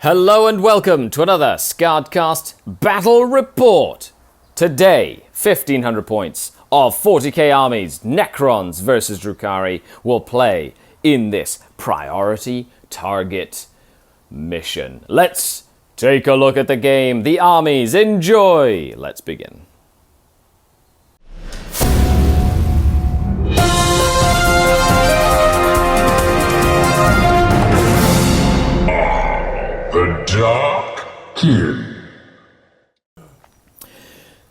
Hello and welcome to another SkaredCast Battle Report. Today, 1500 points of 40k armies, Necrons versus Drukhari, will play in this priority target mission. Let's take a look at the game, the armies, enjoy! Let's begin. The Dark King.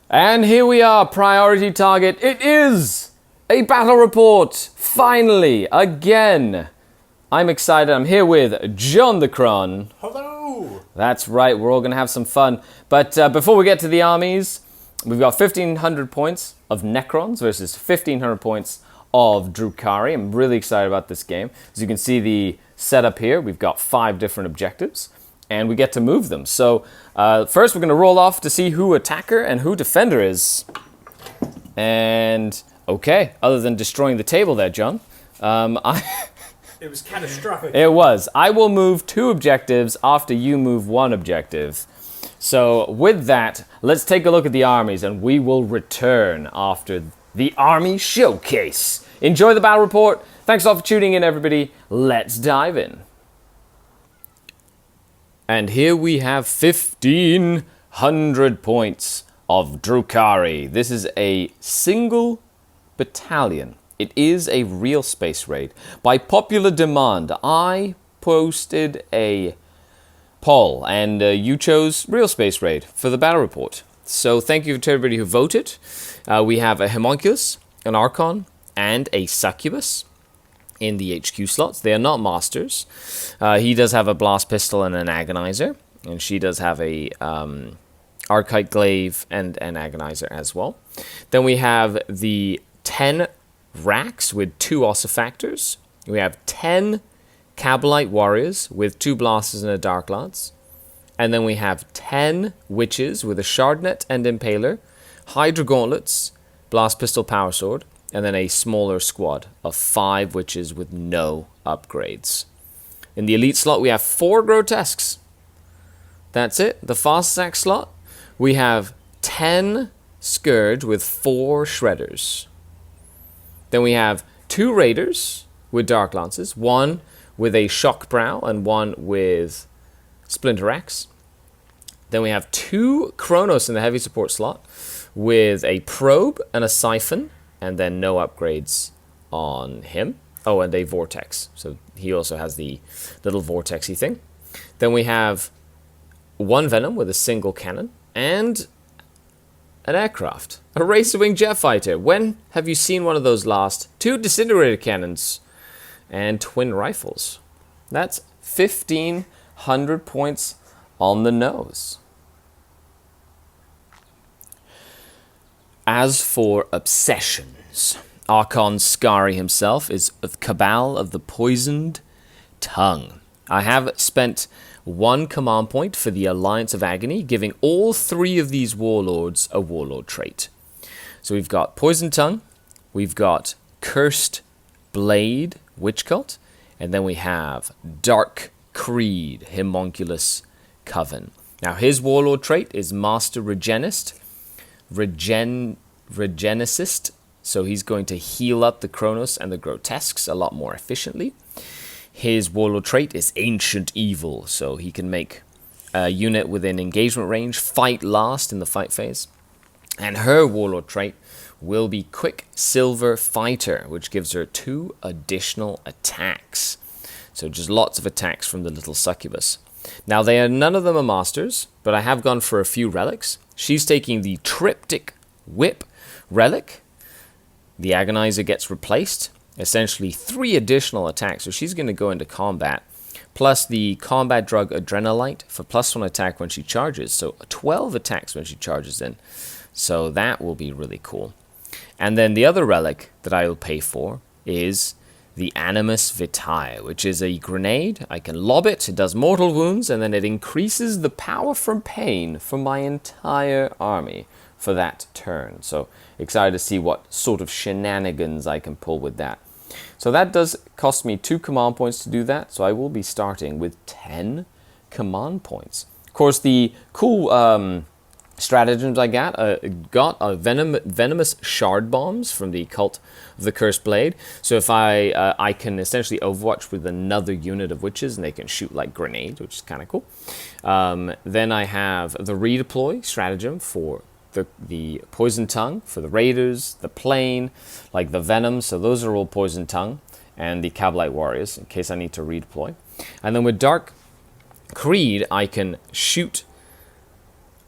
And here we are, priority target. It is a battle report, finally, again. I'm excited. I'm here with John the Cron. Hello! That's right, we're all going to have some fun. But before we get to the armies, we've got 1,500 points of Necrons versus 1,500 points of Drukhari. I'm really excited about this game. As you can see the setup here, we've got 5 different objectives, and we get to move them. So first we're going to roll off to see who attacker and who defender is. And, okay, other than destroying the table there, John, It was catastrophic. It was. I will move 2 objectives after you move 1 objective. So with that, let's take a look at the armies and we will return after the army showcase. Enjoy the battle report. Thanks all for tuning in, everybody. Let's dive in. And here we have 1,500 points of Drukhari. This is a single battalion. It is a real space raid. By popular demand, I posted a poll, and you chose real space raid for the battle report. So thank you to everybody who voted. We have a Homunculus, an Archon, and a Succubus in the HQ slots. They are not masters. He does have a blast pistol and an agonizer, and she does have a archite glaive and an agonizer as well. Then we have the 10 racks with 2 ossifactors. We have 10 Cabalite warriors with 2 blasters and a dark lance. And then we have 10 witches with a shardnet and impaler, hydra gauntlets, blast pistol power sword, and then a smaller squad of 5 witches with no upgrades. In the elite slot, we have 4 grotesques. That's it. The fast attack slot, we have 10 scourge with 4 shredders. Then we have 2 raiders with dark lances, 1 with a shock brow and 1 with splinter axe. Then we have 2 Kronos in the heavy support slot with a probe and a siphon, and then no upgrades on him. Oh, and a vortex. So he also has the little vortexy thing. Then we have 1 Venom with a single cannon and an aircraft. A racer wing jet fighter. When have you seen one of those last? 2 disintegrator cannons and twin rifles. That's 1,500 points on the nose. As for obsessions, Archon Skari himself is of Cabal of the Poisoned Tongue. I have spent 1 command point for the Alliance of Agony, giving all 3 of these warlords a warlord trait. So we've got Poisoned Tongue, we've got Cursed Blade, Witch Cult, and then we have Dark Creed, Homunculus Coven. Now his warlord trait is Master Regenicist, so he's going to heal up the Kronos and the Grotesques a lot more efficiently. His warlord trait is Ancient Evil, so he can make a unit within engagement range fight last in the fight phase. And her warlord trait will be Quicksilver Fighter, which gives her 2 additional attacks. So just lots of attacks from the little succubus. Now none of them are masters, but I have gone for a few relics. She's taking the Triptych Whip relic. The agonizer gets replaced. Essentially 3 additional attacks, so she's going to go into combat. Plus the combat drug Adrenalite for +1 attack when she charges. So 12 attacks when she charges in. So that will be really cool. And then the other relic that I will pay for is the Animus Vitae, which is a grenade. I can lob it, it does mortal wounds, and then it increases the power from pain for my entire army for that turn. So excited to see what sort of shenanigans I can pull with that. So that does cost me 2 command points to do that, so I will be starting with 10 command points. Of course, the cool stratagems I got venomous shard bombs from the Cult of the Cursed Blade. So if I can essentially overwatch with another unit of witches, and they can shoot like grenades, which is kind of cool. Then I have the redeploy stratagem for the poison tongue for the raiders, the plane, like the venom. So those are all poison tongue, and the Cavalite warriors in case I need to redeploy. And then with Dark Creed, I can shoot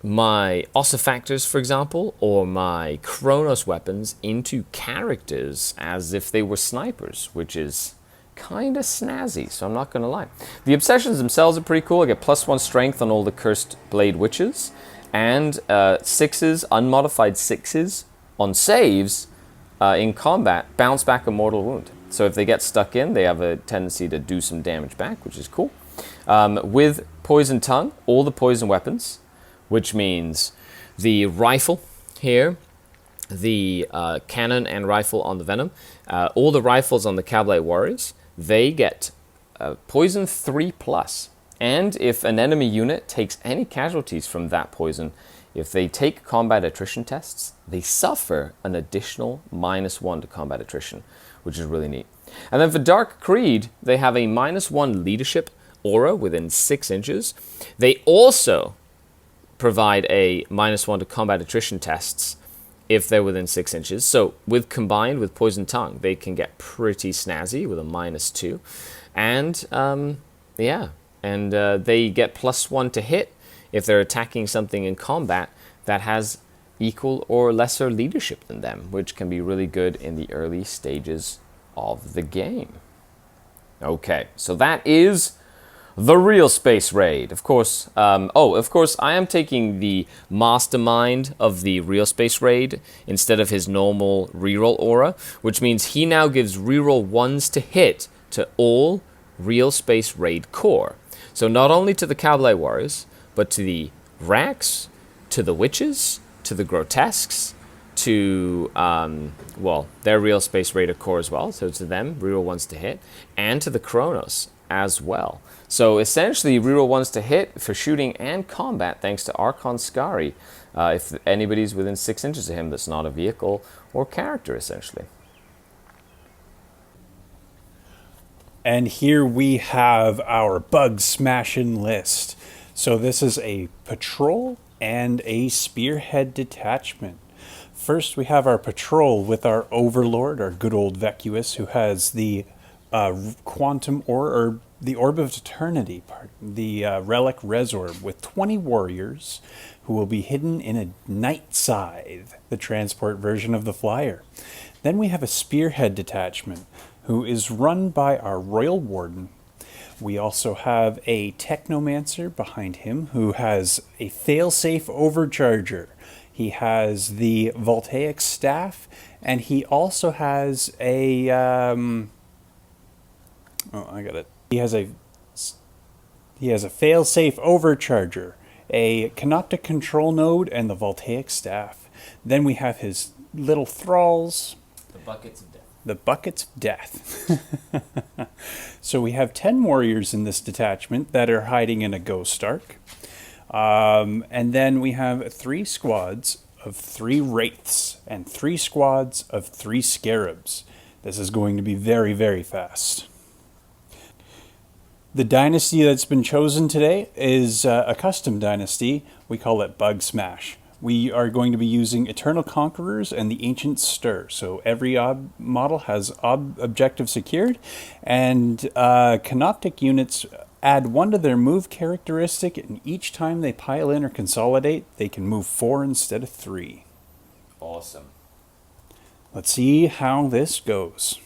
my ossifactors, for example, or my Chronos weapons into characters as if they were snipers, which is kind of snazzy, so I'm not going to lie. The obsessions themselves are pretty cool. I get +1 strength on all the Cursed Blade witches, and unmodified 6s on saves in combat, bounce back a mortal wound. So if they get stuck in, they have a tendency to do some damage back, which is cool. With Poison Tongue, all the poison weapons, which means the rifle here, the cannon and rifle on the Venom, all the rifles on the Cavalite Warriors, they get poison 3+. And if an enemy unit takes any casualties from that poison, if they take combat attrition tests, they suffer an additional -1 to combat attrition, which is really neat. And then for Dark Creed, they have a -1 leadership aura within 6 inches. They also provide a -1 to combat attrition tests if they're within 6 inches. So combined with Poison Tongue, they can get pretty snazzy with a -2. And they get +1 to hit if they're attacking something in combat that has equal or lesser leadership than them, which can be really good in the early stages of the game. Okay, so that is the real Space Raid. Of course, I am taking the mastermind of the real Space Raid instead of his normal reroll aura, which means he now gives reroll 1s to hit to all real Space Raid core. So not only to the Cavalite Warriors, but to the Rax, to the Witches, to the Grotesques, to, their real Space Raider core as well, so to them, reroll 1s to hit, and to the Chronos as well. So essentially, reroll 1s to hit for shooting and combat, thanks to Archon Skari, if anybody's within 6 inches of him that's not a vehicle or character, essentially. And here we have our bug smashing list. So this is a patrol and a spearhead detachment. First, we have our patrol with our overlord, our good old Vecuus, who has the quantum or the Orb of Eternity part, the Relic Resorb, with 20 warriors who will be hidden in a Night Scythe, the transport version of the flyer. Then we have a spearhead detachment, who is run by our Royal Warden. We also have a Technomancer behind him, who has a failsafe overcharger. He has the Voltaic Staff, and he also has a... He has a fail-safe overcharger, a Canoptic Control Node, and the Voltaic Staff. Then we have his little thralls. The Buckets of Death. The Buckets of Death. So we have 10 warriors in this detachment that are hiding in a Ghost Ark. And then we have 3 squads of 3 Wraiths and 3 squads of 3 Scarabs. This is going to be very, very fast. The dynasty that's been chosen today is a custom dynasty. We call it Bug Smash. We are going to be using Eternal Conquerors and the Ancient Stir. So every model has objective secured, and Canoptic units add 1 to their move characteristic, and each time they pile in or consolidate, they can move 4 instead of 3. Awesome. Let's see how this goes.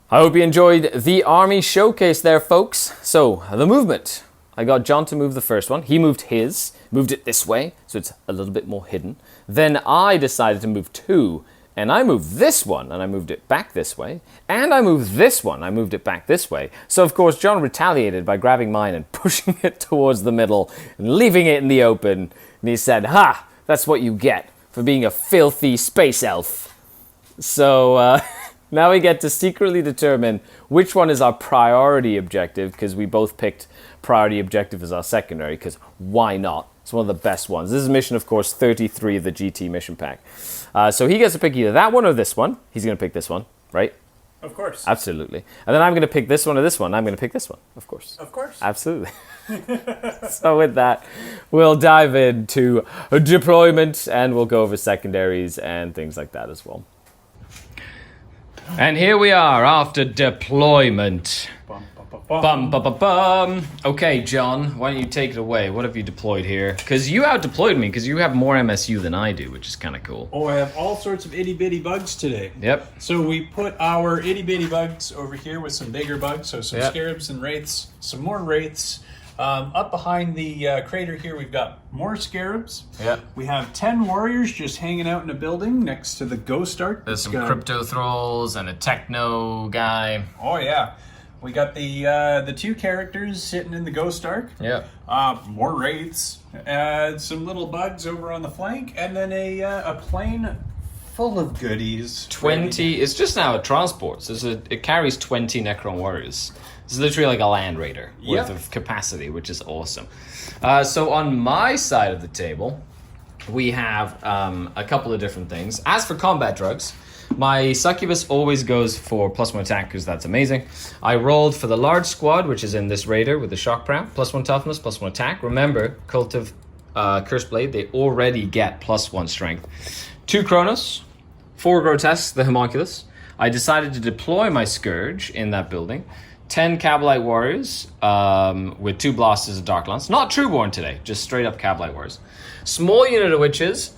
I hope you enjoyed the army showcase there, folks. So, the movement. I got John to move the first one. He moved it this way, so it's a little bit more hidden. Then I decided to move 2, and I moved this one, and I moved it back this way. And I moved this one, I moved it back this way. So, of course, John retaliated by grabbing mine and pushing it towards the middle and leaving it in the open. And he said, "Ha! That's what you get for being a filthy space elf." So, Now we get to secretly determine which one is our priority objective, because we both picked priority objective as our secondary, because why not? It's one of the best ones. This is mission, of course, 33 of the GT mission pack. So he gets to pick either that one or this one. He's going to pick this one, right? Of course. Absolutely. And then I'm going to pick this one or this one. I'm going to pick this one, of course. Of course. Absolutely. So with that, we'll dive into deployment, and we'll go over secondaries and things like that as well. And here we are after deployment. Bum, bum, bum, bum. Okay, John, why don't you take it away? What have you deployed here? Because you out-deployed me, because you have more MSU than I do, which is kind of cool. Oh, I have all sorts of itty-bitty bugs today. Yep. So we put our itty-bitty bugs over here with some bigger bugs, so some Yep. scarabs and wraiths, some more wraiths. Up behind the crater here, we've got more scarabs. Yep. We have 10 warriors just hanging out in a building next to the ghost arc. There's some It's got- crypto thralls and a techno guy. Oh, yeah. We got the 2 characters sitting in the ghost arc. Yep. More wraiths, some little bugs over on the flank, and then a plane full of goodies. 20. It's just now a transport. So it carries 20 Necron warriors. It's literally like a Land Raider worth Yep. of capacity, which is awesome. So on my side of the table, we have a couple of different things. As for combat drugs, my succubus always goes for +1 attack, because that's amazing. I rolled for the large squad, which is in this raider with the shock prow, +1 toughness, +1 attack. Remember, Cult of Cursed Blade, they already get +1 strength. 2 Chronos, 4 Grotesques, the Homunculus. I decided to deploy my Scourge in that building. 10 Cabalite Warriors with 2 Blasters of Dark Lance. Not Trueborn today, just straight up Cabalite Warriors. Small unit of witches.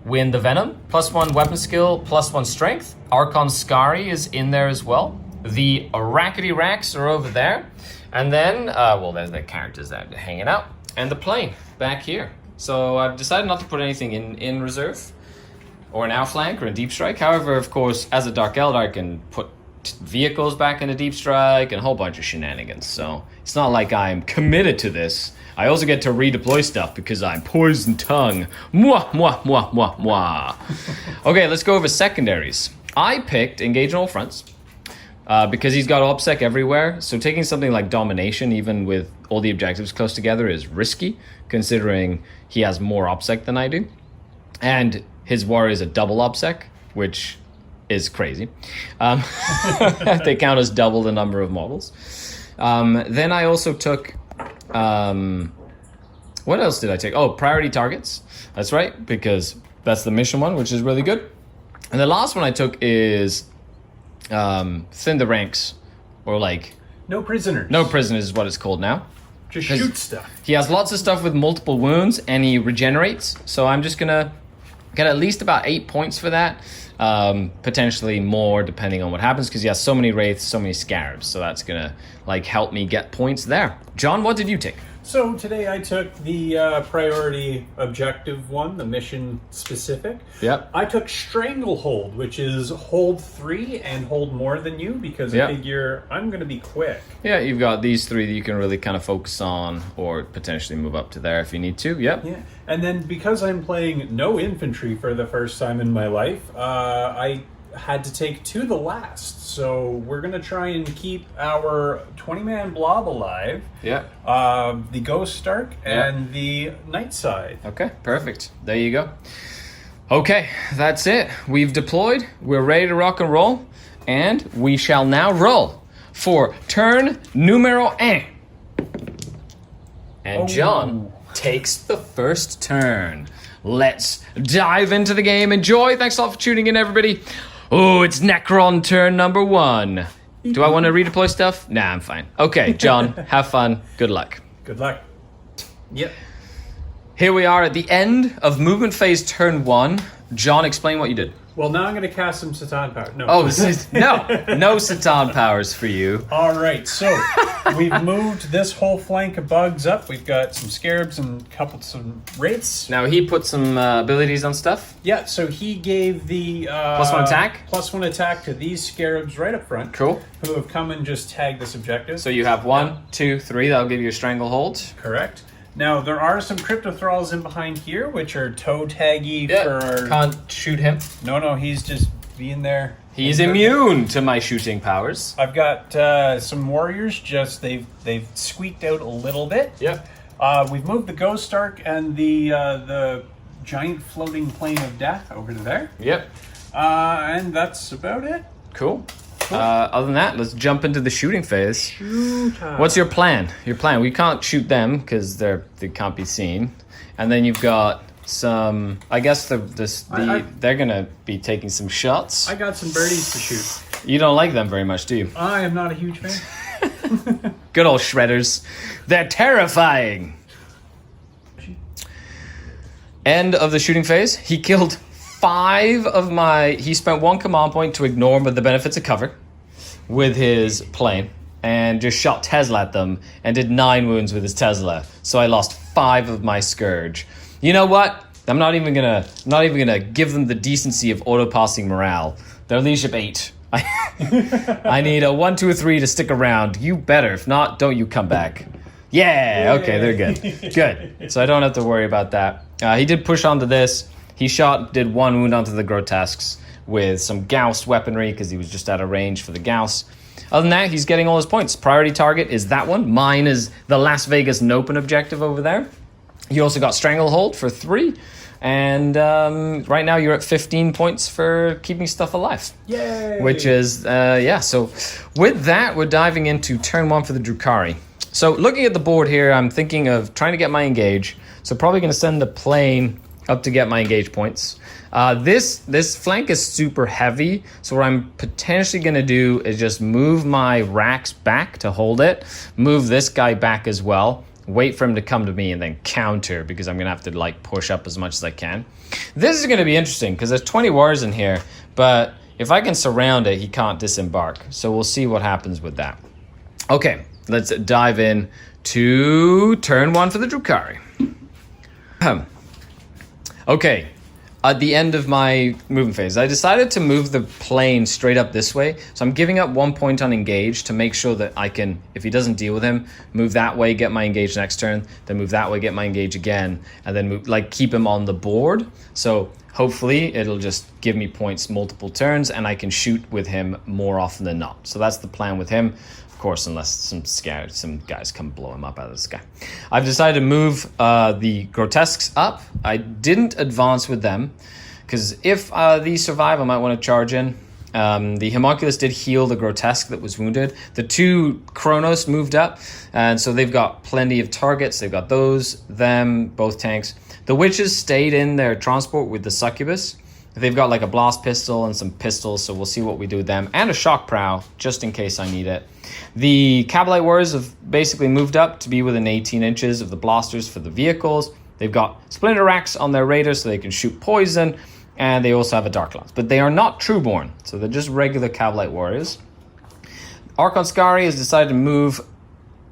Win the Venom, +1 weapon skill, +1 strength. Archon Skari is in there as well. The Rackety Racks are over there. And then, there's the characters that are hanging out. And the plane back here. So I've decided not to put anything in reserve, or an outflank, or a deep strike. However, of course, as a Dark Eldar, I can put vehicles back in a deep strike and a whole bunch of shenanigans. So it's not like I'm committed to this. I also get to redeploy stuff because I'm poison tongue. Mwah, mwah, mwah, mwah, mwah. Okay, let's go over secondaries. I picked Engage on All Fronts because he's got OPSEC everywhere. So taking something like Domination, even with all the objectives close together, is risky, considering he has more OPSEC than I do. And his warrior is a double OPSEC, which is crazy. They count as double the number of models. Then I also took... what else did I take? Oh, priority targets. That's right, because that's the mission one, which is really good. And the last one I took is thin the ranks, or like... No prisoners. No prisoners is what it's called now. Just shoot stuff. He has lots of stuff with multiple wounds, and he regenerates. So I'm just gonna get at least about 8 points for that. Potentially more, depending on what happens, because he has so many wraiths, so many scarabs. So that's gonna help me get points there. John, what did you take? So today I took the priority objective one, the mission specific. Yep. I took Stranglehold, which is hold 3 and hold more than you, because Yep. I figure I'm going to be quick. Yeah, you've got these 3 that you can really kind of focus on, or potentially move up to there if you need to. Yep. Yeah. And then because I'm playing no infantry for the first time in my life, I had to take to the last. So we're going to try and keep our 20-man blob alive. Yeah. The Ghost Stark and the Night Side. Okay, perfect. There you go. Okay, that's it. We've deployed. We're ready to rock and roll. And we shall now roll for turn numero 1. And John takes the first turn. Let's dive into the game. Enjoy. Thanks a lot for tuning in, everybody. Oh, it's Necron turn number 1. Do I want to redeploy stuff? Nah, I'm fine. Okay, John, have fun. Good luck. Good luck. Yep. Here we are at the end of movement phase turn 1. John, explain what you did. Well, now I'm going to cast some Satan power. No. Oh, no Satan powers for you. All right, so we've moved this whole flank of bugs up. We've got some scarabs and some wraiths. Now he put some abilities on stuff. Yeah, so he gave the +1 attack? +1 attack to these scarabs right up front. Cool. Who have come and just tagged this objective. So you have 1, 2, 3. That'll give you a stranglehold. Correct. Now, there are some crypto thralls in behind here, which are toe taggy for our... Can't shoot him. No, he's just being there. He's immune to my shooting powers. I've got some warriors. They've squeaked out a little bit. Yep. We've moved the Ghost Ark and the giant floating plane of death over to there. Yep. And that's about it. Cool. Other than that, let's jump into the shooting phase. What's your plan? We can't shoot them because they can't be seen. And then you've got some. I guess they're gonna be taking some shots. I got some birdies to shoot. You don't like them very much, do you? I am not a huge fan. Good old shredders. They're terrifying. End of the shooting phase. He killed 5 of my... He spent 1 command point to ignore the benefits of cover with his plane and just shot Tesla at them and did 9 wounds with his Tesla. So I lost 5 of my Scourge. You know what? I'm not even gonna give them the decency of auto-passing morale. They're leadership 8. I need a 1, 2, 3 to stick around. You better. If not, don't you come back. Yeah, okay, they're good. Good. So I don't have to worry about that. He did push onto this. He did 1 wound onto the Grotesques with some Gauss weaponry because he was just out of range for the Gauss. Other than that, he's getting all his points. Priority target is that one. Mine is the Las Vegas Nopen objective over there. He also got Stranglehold for 3. And right now you're at 15 points for keeping stuff alive. Yay! Which is, so with that, we're diving into turn 1 for the Drukhari. So looking at the board here, I'm thinking of trying to get my engage. So probably going to send the plane up to get my engage points. This flank is super heavy, so what I'm potentially going to do is just move my racks back to hold it, move this guy back as well, wait for him to come to me, and then counter, because I'm going to have to push up as much as I can. This is going to be interesting, because there's 20 warriors in here, but if I can surround it, he can't disembark. So we'll see what happens with that. Okay, let's dive in to turn 1 for the Drukhari. Okay, at the end of my movement phase, I decided to move the plane straight up this way. So I'm giving up 1 point on engage to make sure that I can, if he doesn't deal with him, move that way, get my engage next turn, then move that way, get my engage again, and then move, keep him on the board. So hopefully it'll just give me points multiple turns and I can shoot with him more often than not. So that's the plan with him. Of course, unless some guys come blow him up out of the sky. I've decided to move the Grotesques up. I didn't advance with them, because if these survive, I might want to charge in. The Homunculus did heal the Grotesque that was wounded. The 2 Kronos moved up, and so they've got plenty of targets. They've got them, both tanks. The Witches stayed in their transport with the Succubus. They've got a blast pistol and some pistols, so we'll see what we do with them. And a shock prow, just in case I need it. The Cabalite Warriors have basically moved up to be within 18 inches of the blasters for the vehicles. They've got splinter racks on their raiders so they can shoot poison, and they also have a Dark Lance. But they are not Trueborn, so they're just regular Cabalite Warriors. Archon Skari has decided to move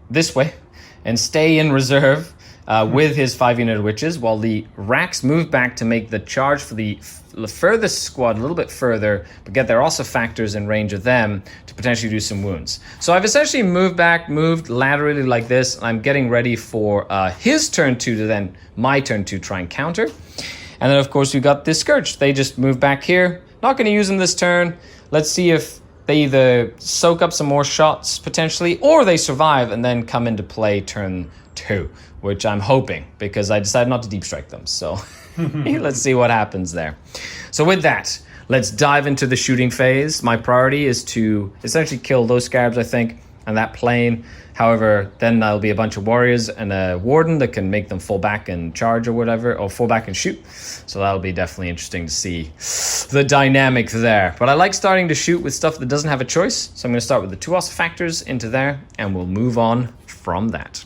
this way and stay in reserve with his 5-unit witches, while the racks move back to make the charge for the furthest squad a little bit further, but get their also factors in range of them to potentially do some wounds. So I've essentially moved laterally like this, and I'm getting ready for his turn 2 to then my turn 2 try and counter. And then of course we've got this Scourge. They just move back here. Not going to use them this turn. Let's see if they either soak up some more shots potentially, or they survive and then come into play turn 2, which I'm hoping, because I decided not to deep strike them. So let's see what happens there. So with that, let's dive into the shooting phase. My priority is to essentially kill those Scarabs, I think, and that plane. However, then there'll be a bunch of warriors and a warden that can make them fall back and charge or whatever, or fall back and shoot. So that'll be definitely interesting to see the dynamic there. But I like starting to shoot with stuff that doesn't have a choice. So I'm going to start with the 2 also factors into there, and we'll move on from that.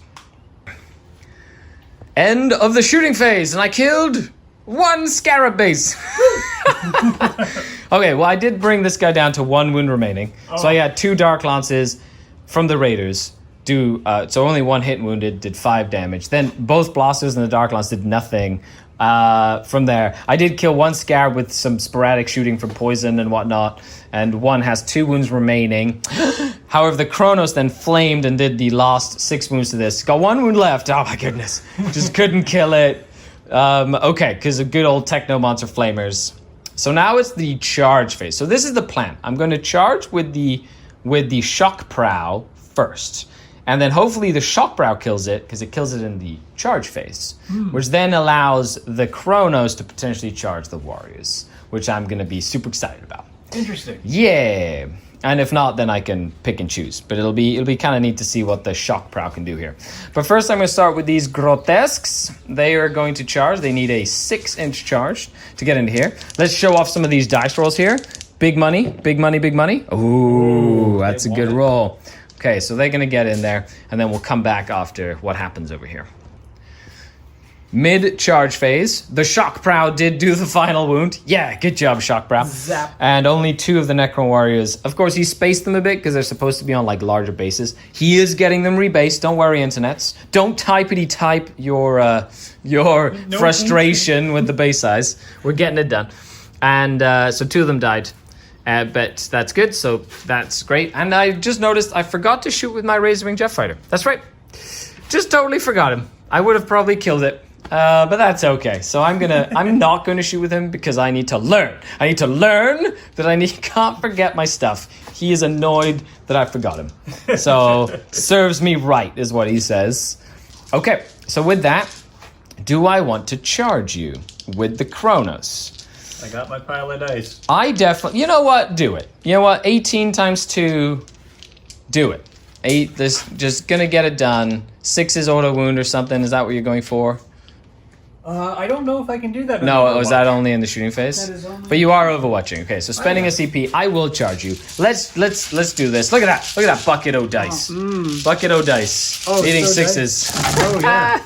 End of the shooting phase, and I killed 1 Scarab base. Okay, well, I did bring this guy down to 1 wound remaining. So I had 2 Dark Lances from the Raiders. So only 1 hit and wounded, did 5 damage. Then both Blasters and the Dark Lance did nothing. From there, I did kill 1 Scarab with some sporadic shooting from poison and whatnot, and 1 has 2 wounds remaining. However, the Kronos then flamed and did the last 6 wounds to this. Got 1 wound left. Oh my goodness. Just couldn't kill it. Okay, because of good old Techno Monster Flamers. So now it's the charge phase. So this is the plan. I'm going to charge with the shock prow first. And then hopefully the shock prow kills it, because it kills it in the charge phase, which then allows the Kronos to potentially charge the warriors, which I'm going to be super excited about. Interesting. Yeah. And if not, then I can pick and choose. But it'll be kind of neat to see what the shock prow can do here. But first I'm going to start with these grotesques. They are going to charge. They need a 6-inch charge to get into here. Let's show off some of these dice rolls here. Big money, big money, big money. Ooh, that's a good roll. Okay, so they're going to get in there, and then we'll come back after what happens over here. Mid-charge phase. The shock prow did do the final wound. Yeah, good job, shock prow. Zap. And only 2 of the Necron warriors. Of course, he spaced them a bit because they're supposed to be on like larger bases. He is getting them rebased. Don't worry, internets. Don't typity-type your frustration with the base size. We're getting it done. And so 2 of them died. But that's good, so that's great. And I just noticed I forgot to shoot with my Razorwing Jet Fighter. That's right. Just totally forgot him. I would have probably killed it. But that's okay. So I'm not gonna shoot with him because I need to learn. I need to learn that can't forget my stuff. He is annoyed that I forgot him. So serves me right is what he says. Okay, so with that, do I want to charge you with the Kronos? I got my pile of dice. I definitely, you know what? Do it. You know what? 18 times 2, do it. 8, this just gonna get it done. 6 is auto wound or something. Is that what you're going for? I don't know if I can do that. No, was that only in the shooting phase? That is only- But you are overwatching. Okay, so spending a CP, I will charge you. Let's do this. Look at that. Look at that bucket o' dice. Bucket o' dice. Oh, Eating so 6s. Oh yeah.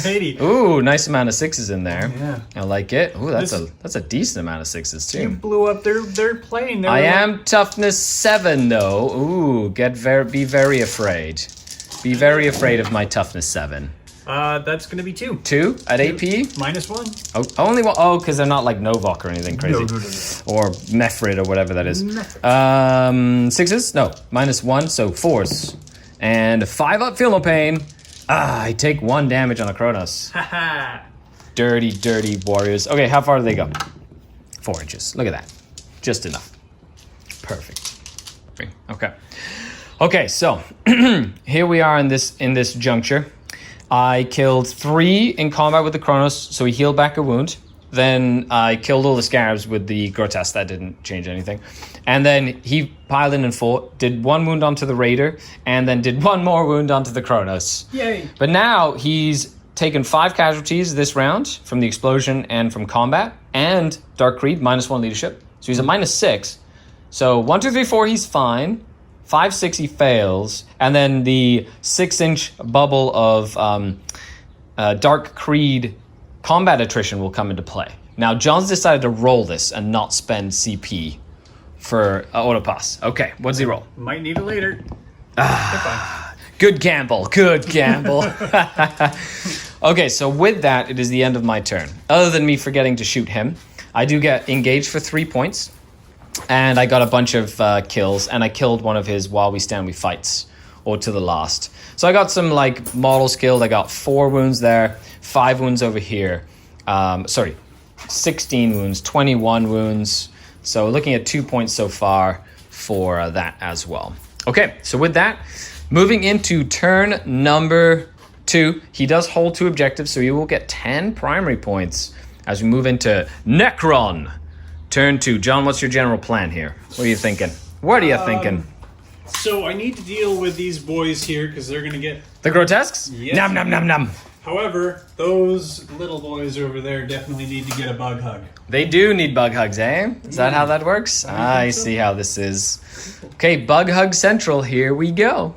80. Ooh, nice amount of 6s in there. Yeah. I like it. Ooh, that's a decent amount of 6s You too. blew up their plane. I am toughness 7 though. Ooh, be very afraid. Be very afraid of my toughness 7. That's gonna be 2. 2 at AP? -1. Oh, only one. Oh, because they're not like Novok or anything crazy. No. Or Mephrid or whatever that is. 6s? No, -1, so 4s. And 5 up, feel no pain. I take 1 damage on a Kronos. Haha. Dirty, dirty warriors. Okay, how far do they go? 4 inches. Look at that. Just enough. Perfect. Okay. Okay, so here we are in this juncture. I killed 3 in combat with the Kronos, so he healed back a wound. Then I killed all the Scarabs with the Grotesque. That didn't change anything. And then he piled in and fought, did 1 wound onto the Raider, and then did 1 more wound onto the Kronos. Yay. But now he's taken 5 casualties this round from the explosion and from combat, and Dark Creed, -1 leadership. So he's at -6. So 1, 2, 3, 4, he's fine. 5, 6, he fails, and then the 6-inch bubble of Dark Creed combat attrition will come into play. Now, John's decided to roll this and not spend CP for autopass. Okay, what's he roll? Might need it later. Good gamble, good gamble. Okay, so with that, it is the end of my turn. Other than me forgetting to shoot him, I do get engaged for 3 points. And I got a bunch of kills, and I killed one of his while we stand we fights, or to the last. So I got some like models killed. I got 4 wounds there, 5 wounds over here. 16 wounds, 21 wounds. So looking at 2 points so far for that as well. Okay, so with that, moving into turn number 2, he does hold 2 objectives, so he will get 10 primary points as we move into Necron. Turn 2. John, what's your general plan here? What are you thinking? What are you thinking? So I need to deal with these boys here because they're going to get... The grotesques? Yes. Nom nom nom nom. However, those little boys over there definitely need to get a bug hug. They do need bug hugs, eh? Is that how that works? I see how this is. Okay, bug hug central. Here we go.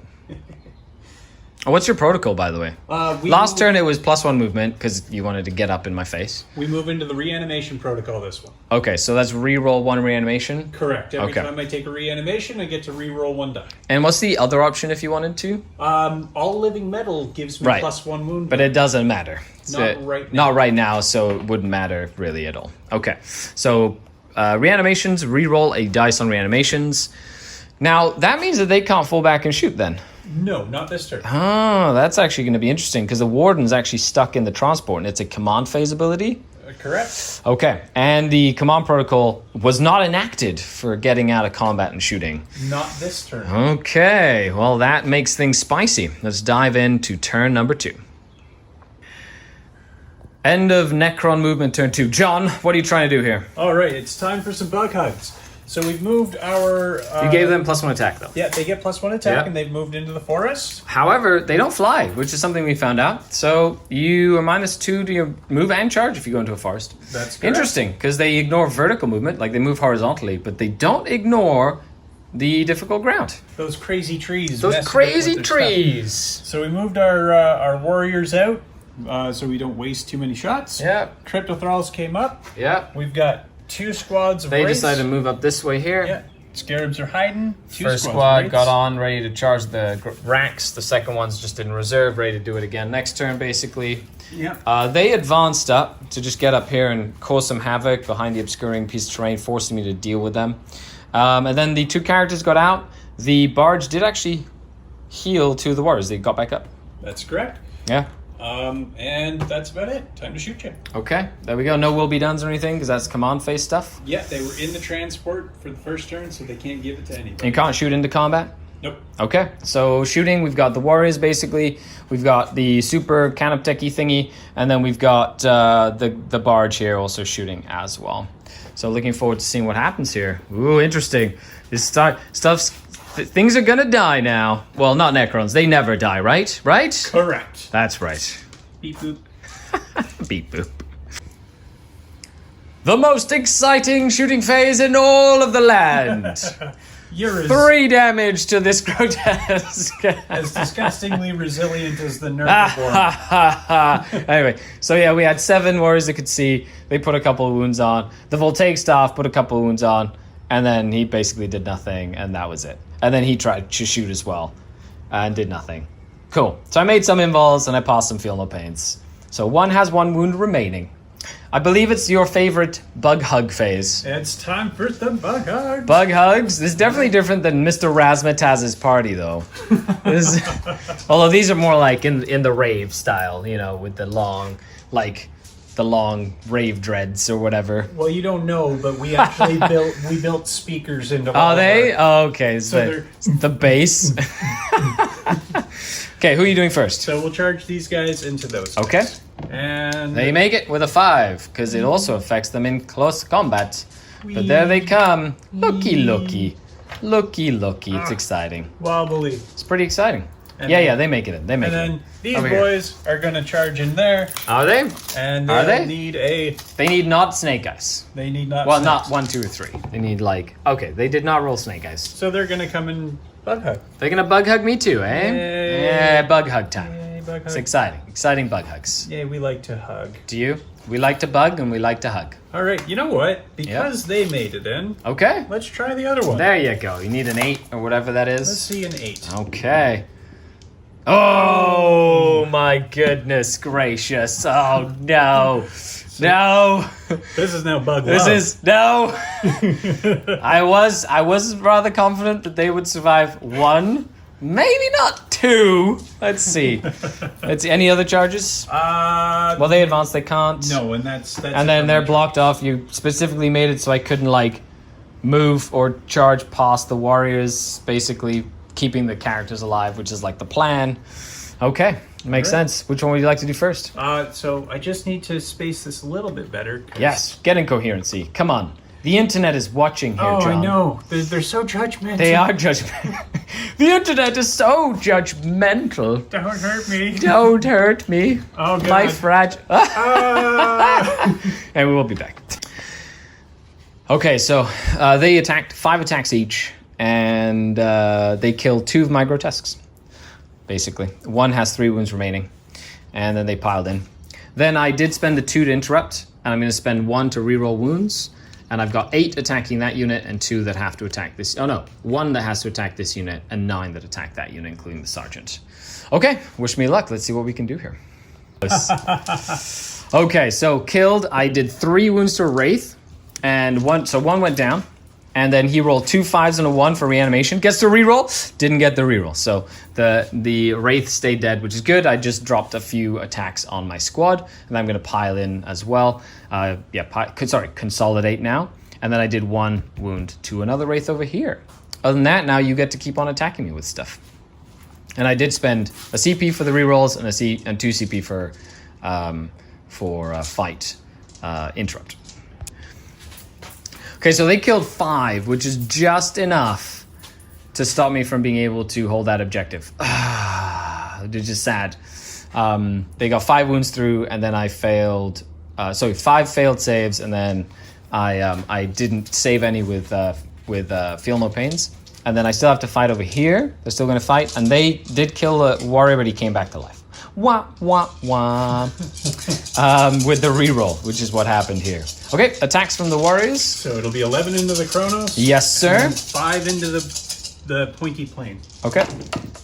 What's your protocol, by the way? Last turn it was +1 movement because you wanted to get up in my face. We move into the Reanimation Protocol this one. Okay, so that's re-roll 1 reanimation? Correct. Every Okay. time I take a reanimation, I get to re-roll 1 die. And what's the other option if you wanted to? All living metal gives me Right. +1 wound. But it doesn't matter. Not right now. Not right now, so it wouldn't matter really at all. Okay, so reanimations, re-roll a dice on reanimations. Now, that means that they can't fall back and shoot then. No, not this turn. Oh, that's actually going to be interesting because the Warden's actually stuck in the transport and it's a command phase ability. Correct. Okay, and the command protocol was not enacted for getting out of combat and shooting. Not this turn. Okay, well, that makes things spicy. Let's dive into turn number 2. End of Necron movement, turn 2. John, what are you trying to do here? All right, it's time for some bug hugs. So we've moved our... You gave them +1 attack, though. Yeah, they get +1 attack, Yep. and they've moved into the forest. However, they don't fly, which is something we found out. So you are -2 to your move and charge if you go into a forest. That's correct. Interesting, because they ignore vertical movement, like they move horizontally, but they don't ignore the difficult ground. Those crazy trees. Those mess crazy with their stuff. trees. So we moved our warriors out, so we don't waste too many shots. Yeah, Cryptothralls came up. yeah. We've got 2 squads of They wraiths. decided to move up this way here. Yeah, Scarabs are hiding. 2 First squads of squad wraiths. got on, ready to charge the racks. The second one's just in reserve, ready to do it again next turn, basically. Yeah. They advanced up to just get up here and cause some havoc behind the obscuring piece of terrain, forcing me to deal with them. And then the 2 characters got out. The barge did actually heal 2 of the warriors. They got back up. That's correct. Yeah. And that's about it. Time to shoot you. Okay, there we go. No will be dones or anything, because that's command phase stuff. Yeah, they were in the transport for the first turn, so they can't give it to anybody. You can't shoot into combat. Nope. Okay, so shooting, we've got the warriors basically, we've got the super canoptechy thingy, and then we've got the barge here also shooting as well. So looking forward to seeing what happens here. Ooh, interesting. Things are gonna die now. Well, not Necrons, they never die, right? Right? Correct. That's right. Beep boop. Beep boop. The most exciting shooting phase in all of the land. You're 3 damage to this grotesque. as disgustingly resilient as the Nerf. Anyway, so yeah, we had 7 warriors that could see. They put a couple of wounds on. The Voltaic staff put a couple of wounds on, and then he basically did nothing, and that was it. And then he tried to shoot as well, and did nothing. Cool. So I made some invols, and I passed some feel no pains. So 1 has 1 wound remaining. I believe it's your favorite bug hug phase. It's time for the bug hug. Bug hugs. This is definitely different than Mr. Razmataz's party, though. Although these are more like in the rave style, you know, with the long rave dreads or whatever. Well, you don't know, but we actually built speakers into all Are of they? our- Oh, okay. So The bass. Okay, who are you doing first? So we'll charge these guys into those. Okay. guys. And They make it with a 5, because it also affects them in close combat. But there they come. Looky. It's exciting. wobbly. It's pretty exciting. And Yeah, then- they make it in. They make And it in. then these Over here. boys are gonna charge in there, Are they? and Are they'll they? need a. They need not snake eyes. They need not. Well, snakes. not 1, 2, or 3. They need okay, they did not roll snake eyes. So they're gonna come and bug hug. They're gonna bug hug me too, eh? Yay. Yeah, bug hug time. Yay, bug It's hug. exciting bug hugs. Yeah, we like to hug. Do you? We like to bug and we like to hug. All right, you know what? Because they made it in, Okay, let's try the other one. there you go. You need an 8 or whatever that Let's is. see an 8. Okay. Oh my goodness gracious! Oh no, no! This is now bug This love. is no. I was rather confident that they would survive 1, maybe not 2. Let's see. Any other charges? Well, they advance. They can't. No, and that's And then they're blocked off. You specifically made it so I couldn't move or charge past the warriors, basically keeping the characters alive, which is the plan. Okay, makes sense. Which one would you like to do first? So I just need to space this a little bit better. 'cause- Yes, get in coherency. Come on. The internet is watching here, Oh, John. I know. They're so judgmental. They are judgmental. The internet is so judgmental. Don't hurt me. Don't hurt me. Oh, God. My fragile. Ah! And we will be back. Okay, so they attacked 5 attacks each, and they killed 2 of my grotesques, basically. 1 has 3 wounds remaining, and then they piled in. Then I did spend the 2 to interrupt, and I'm going to spend 1 to reroll wounds, and I've got 8 attacking that unit and 2 that have to attack this. Oh no, 1 that has to attack this unit and 9 that attack that unit, including the sergeant. Okay, wish me luck. Let's see what we can do here. Okay, so killed. I did 3 wounds to a wraith, and 1 went down. And then he rolled 2 5s and a 1 for reanimation. Gets the reroll. Didn't get the reroll. So the Wraith stayed dead, which is good. I just dropped a few attacks on my squad. And I'm going to pile in as well. Consolidate now. And then I did 1 wound to another Wraith over here. Other than that, now you get to keep on attacking me with stuff. And I did spend a CP for the rerolls and 2 CP for fight interrupt. Okay, so they killed 5, which is just enough to stop me from being able to hold that objective. It's just sad. They got 5 wounds through, and then I failed. 5 failed saves, and then I didn't save any with Feel No Pains. And then I still have to fight over here. They're still going to fight, and they did kill a warrior, but he came back to life. Wah, wah, wah. With the reroll, which is what happened here. Okay, attacks from the warriors. So it'll be 11 into the Chronos. Yes, sir. And 5 into the pointy plane. Okay.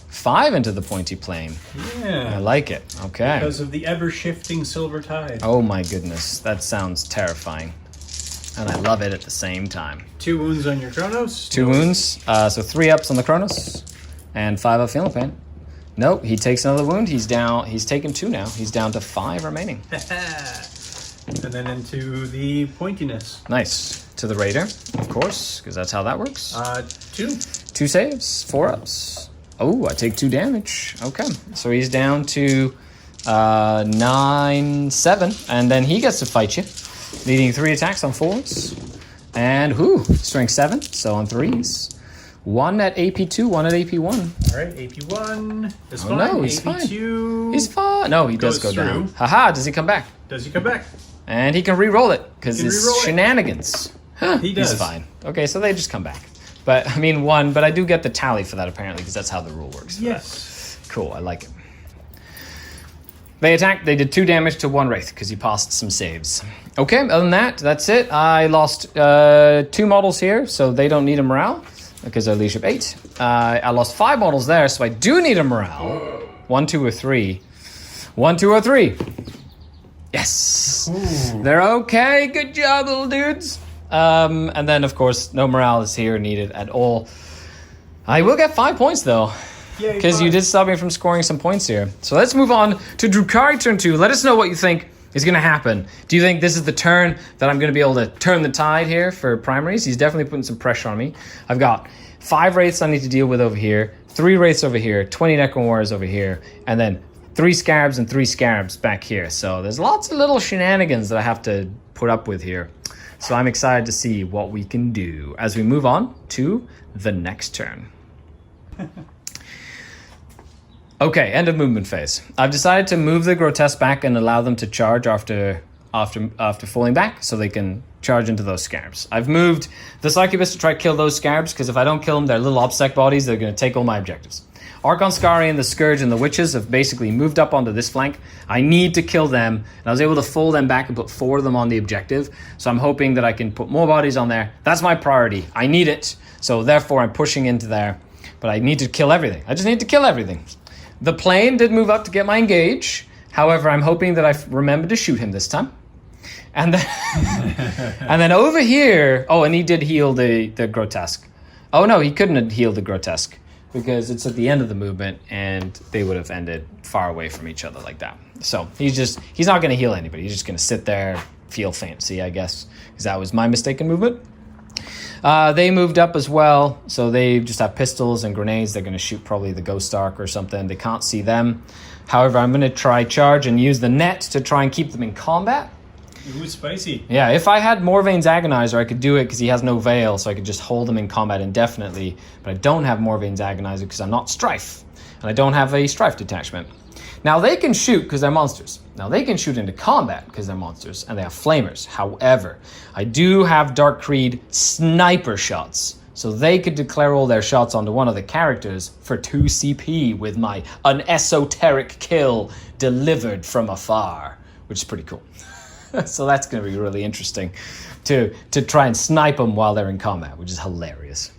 5 into the pointy plane. Yeah. I like it. Okay. Because of the ever-shifting silver tide. Oh my goodness, that sounds terrifying. And I love it at the same time. 2 wounds on your Chronos. 2 wounds. So 3 ups on the Chronos. And 5 up Feeling Pain. Nope, he takes another wound. He's down. He's taken 2 now. He's down to 5 remaining. And then into the pointiness. Nice. To the Raider, of course, because that's how that works. 2. 2 saves, 4 ups. Oh, I take 2 damage. Okay, so he's down to 9, 7, and then he gets to fight you, needing 3 attacks on 4s, and strength 7, so on 3s. 1 at AP2, 1 at AP1. All right, AP1 is fine. No, he's AP2 fine. He's fine. No, he does go goes down. through. Haha, does he come back? Does he come back? And he can re-roll it, because He can it's re-roll it. shenanigans. He does. He's fine. Okay, so they just come back. But, I mean, 1, but I do get the tally for that, apparently, because that's how the rule works. For Yes. that. Cool, I like it. They attacked, they did 2 damage to 1 Wraith, because he passed some saves. Okay, other than that, that's it. I lost 2 models here, so they don't need a morale, because they're leadership 8. I lost 5 models there, so I do need a morale. 1, 2, or 3. 1, 2, or 3. Yes! Ooh. They're okay. Good job, little dudes. And then, of course, no morale is here needed at all. I will get 5 points, though, Yay, because you 5. did stop me from scoring some points here. So let's move on to Drukhari turn 2. Let us know what you think is going to happen. Do you think this is the turn that I'm going to be able to turn the tide here for primaries? He's definitely putting some pressure on me. I've got 5 Wraiths I need to deal with over here, 3 Wraiths over here, 20 Necron Warriors over here, and then 3 Scarabs and 3 Scarabs back here. So there's lots of little shenanigans that I have to put up with here. So I'm excited to see what we can do as we move on to the next turn. Okay, end of movement phase. I've decided to move the Grotesque back and allow them to charge after falling back, so they can charge into those Scarabs. I've moved the Succubus to try to kill those Scarabs, because if I don't kill them, they're little obsec bodies. They're going to take all my objectives. Archon Skari and the Scourge and the Witches have basically moved up onto this flank. I need to kill them, and I was able to fold them back and put 4 of them on the objective, so I'm hoping that I can put more bodies on there. That's my priority. I need it, so therefore I'm pushing into there, but I need to kill everything. I just need to kill everything. The plane did move up to get my engage. However, I'm hoping that I remember to shoot him this time. And then, and then over here, and he did heal the Grotesque. Oh no, he couldn't have healed the Grotesque, because it's at the end of the movement and they would have ended far away from each other like that. So he's not going to heal anybody. He's just going to sit there, feel fancy, I guess, because that was my mistaken movement. They moved up as well, so they just have pistols and grenades. They're going to shoot probably the Ghost Ark or something. They can't see them. However, I'm going to try charge and use the net to try and keep them in combat. Ooh, spicy. Yeah, if I had Morvane's Agonizer, I could do it because he has no veil, so I could just hold him in combat indefinitely. But I don't have Morvane's Agonizer because I'm not Strife, and I don't have a Strife detachment. Now, they can shoot because they're monsters. Now, they can shoot into combat because they're monsters, and they have flamers. However, I do have Dark Creed sniper shots, so they could declare all their shots onto one of the characters for 2 CP with an esoteric kill delivered from afar, which is pretty cool. So that's going to be really interesting to try and snipe them while they're in combat, which is hilarious.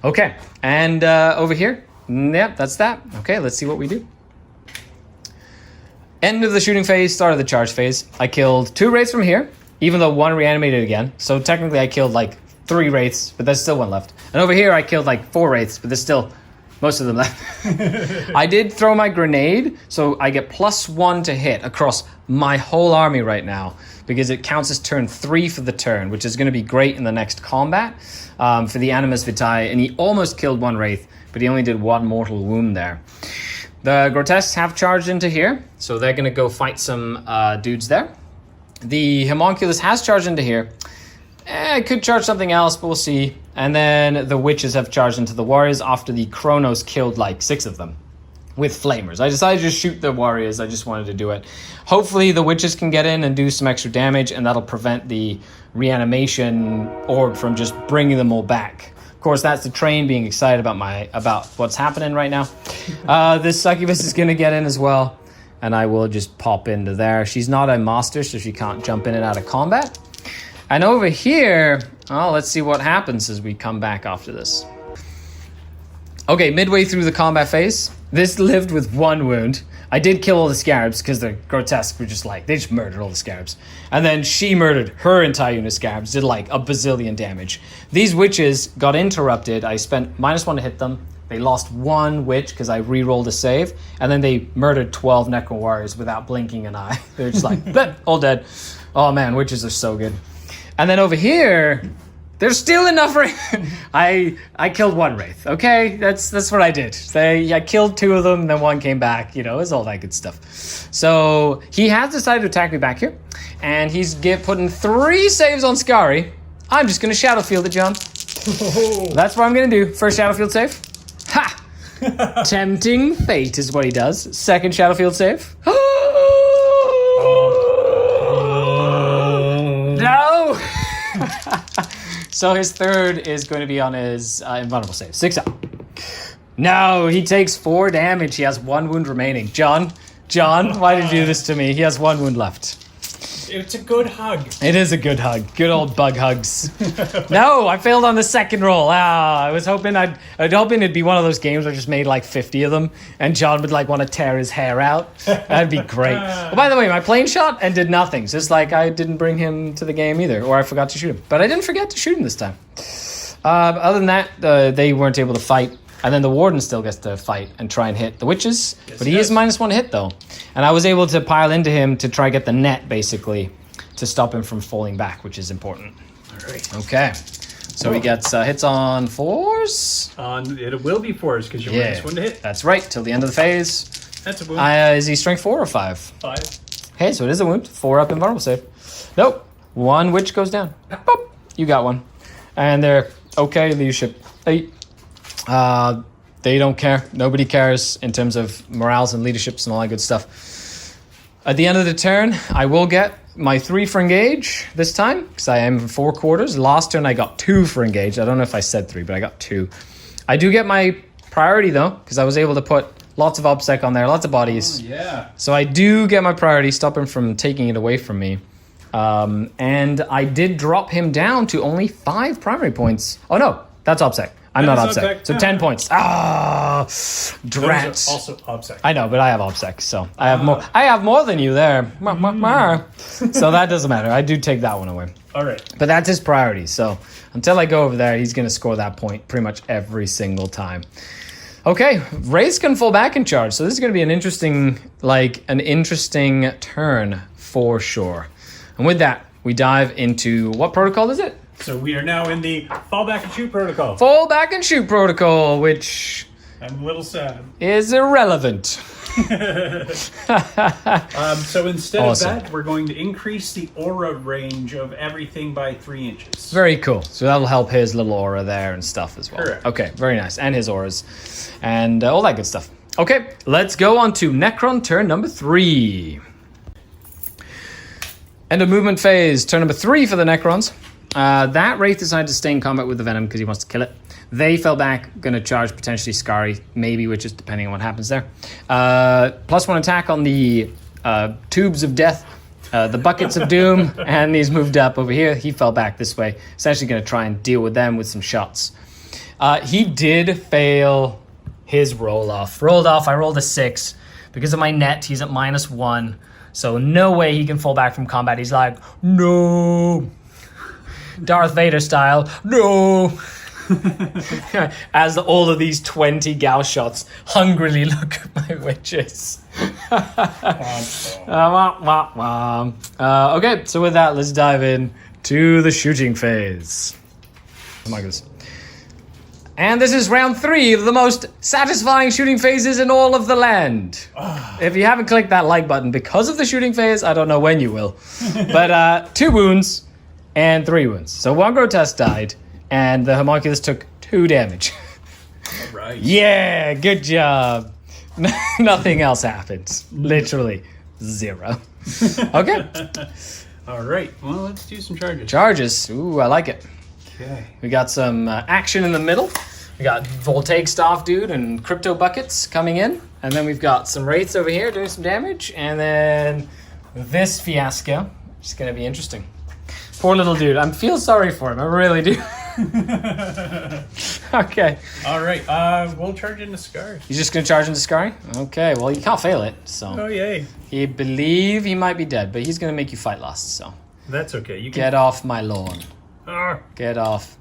Okay, and over here, yep, that's that. Okay, let's see what we do. End of the shooting phase, start of the charge phase. I killed 2 Wraiths from here, even though 1 reanimated again. So technically I killed like 3 wraiths, but there's still 1 left. And over here, I killed like 4 wraiths, but there's still most of them left. I did throw my grenade, so I get +1 to hit across my whole army right now, because it counts as turn 3 for the turn, which is going to be great in the next combat for the Animus Vitae. And he almost killed 1 wraith, but he only did 1 mortal wound there. The Grotesques have charged into here, so they're going to go fight some dudes there. The Homunculus has charged into here. It could charge something else, but we'll see. And then the Witches have charged into the Warriors after the Chronos killed like 6 of them with Flamers. I decided to just shoot the Warriors. I just wanted to do it. Hopefully the Witches can get in and do some extra damage, and that'll prevent the Reanimation Orb from just bringing them all back. Of course, that's the train being excited about what's happening right now. This Succubus is going to get in as well, and I will just pop into there. She's not a master, so she can't jump in and out of combat. And over here, let's see what happens as we come back after this. Okay, midway through the combat phase, this lived with 1 wound. I did kill all the Scarabs because the Grotesques were just like, they just murdered all the Scarabs. And then she murdered her entire unit of Scarabs, did like a bazillion damage. These Witches got interrupted. I spent -1 to hit them. They lost 1 Witch because I re-rolled a save. And then they murdered 12 Necron Warriors without blinking an eye. They're just like, bleh, all dead. Oh man, Witches are so good. And then over here, there's still enough wraith. I killed 1 wraith. Okay, that's what I did. I killed 2 of them, then 1 came back. You know, it's all that good stuff. So he has decided to attack me back here, and he's putting 3 saves on Skari. I'm just gonna Shadowfield it, John. That's what I'm gonna do. First Shadowfield save. Ha! Tempting fate is what he does. Second Shadowfield save. No! So his third is going to be on his invulnerable save. 6 up. No, he takes 4 damage. He has 1 wound remaining. John, why did you do this to me? He has 1 wound left. It's a good hug. It is a good hug. Good old bug hugs. No, I failed on the second roll. I was hoping I'd hoping it'd be one of those games where I just made like 50 of them, and John would like want to tear his hair out. That'd be great. Oh, by the way, my plane shot and did nothing. So it's like I didn't bring him to the game either, or I forgot to shoot him. But I didn't forget to shoot him this time. Other than that, they weren't able to fight. And then the Warden still gets to fight and try and hit the Witches. Yes, but he is -1 to hit, though. And I was able to pile into him to try get the net, basically, to stop him from falling back, which is important. All right. Okay. So he gets hits on 4s. It will be 4s because you're -1 to hit. That's right, till the end of the phase. That's a wound. Is he strength 4 or 5? 5. Hey, so it is a wound. 4 up invulnerable save. Nope. 1 Witch goes down. Boop. You got 1. And they're okay, leadership 8. They don't care. Nobody cares in terms of morales and leaderships and all that good stuff. At the end of the turn, I will get my 3 for engage this time, because I am 4 quarters. Last turn, I got 2 for engage. I don't know if I said 3, but I got 2. I do get my priority, though, because I was able to put lots of OBSEC on there, lots of bodies. Oh, yeah. So I do get my priority, stop him from taking it away from me. And I did drop him down to only 5 primary points. Oh, no, that's OBSEC. I'm not OBSEC. So 10 points. Drat. Those are also OBSEC. I know, but I have OBSEC, so I have more. I have more than you there. So that doesn't matter. I do take that one away. All right. But that's his priority. So until I go over there, he's going to score that point pretty much every single time. Okay, Wraiths can fall back in charge. So this is going to be an interesting turn for sure. And with that, we dive into what protocol is it? So we are now in the fall back and shoot protocol. Fall back and shoot protocol, which I'm a little sad. is irrelevant. So instead Awesome. of that, we're going to increase the aura range of everything by 3 inches. Very cool. So that'll help his little aura there and stuff as well. Correct. Okay, very nice. And his auras. And all that good stuff. Okay, let's go on to Necron turn number 3. End of movement phase, turn number 3 for the Necrons. That Wraith decided to stay in combat with the Venom because he wants to kill it. They fell back, going to charge potentially Skari, maybe Witches, depending on what happens there. +1 attack on the tubes of death, the buckets of doom, and he's moved up over here. He fell back this way. Essentially going to try and deal with them with some shots. He did fail his roll-off. I rolled a 6. Because of my net, he's at -1. So no way he can fall back from combat. He's like, no. Darth Vader style. No. As all of these 20 Gauss shots hungrily look at my witches. Okay, so with that, let's dive in to the shooting phase. Oh my goodness. And this is round 3 of the most satisfying shooting phases in all of the land. If you haven't clicked that like button because of the shooting phase, I don't know when you will. But 2 wounds and 3 wounds. So 1 grotesque died, and the homunculus took 2 damage. All right. Yeah, good job. Nothing else happened. Literally 0. Okay. All right. Well, let's do some charges. Charges. Ooh, I like it. Okay. We got some action in the middle. We got Voltaic Staff Dude and Crypto Buckets coming in. And then we've got some Wraiths over here doing some damage. And then this fiasco, which is going to be interesting. Poor little dude. I feel sorry for him. I really do. Okay. All right. We'll charge into Skari. He's just going to charge into Skari? Okay, well, you can't fail it. So Oh, yay. you believe he might be dead, but he's going to make you fight last. So That's okay. You can. get off my lawn. Ah. Get off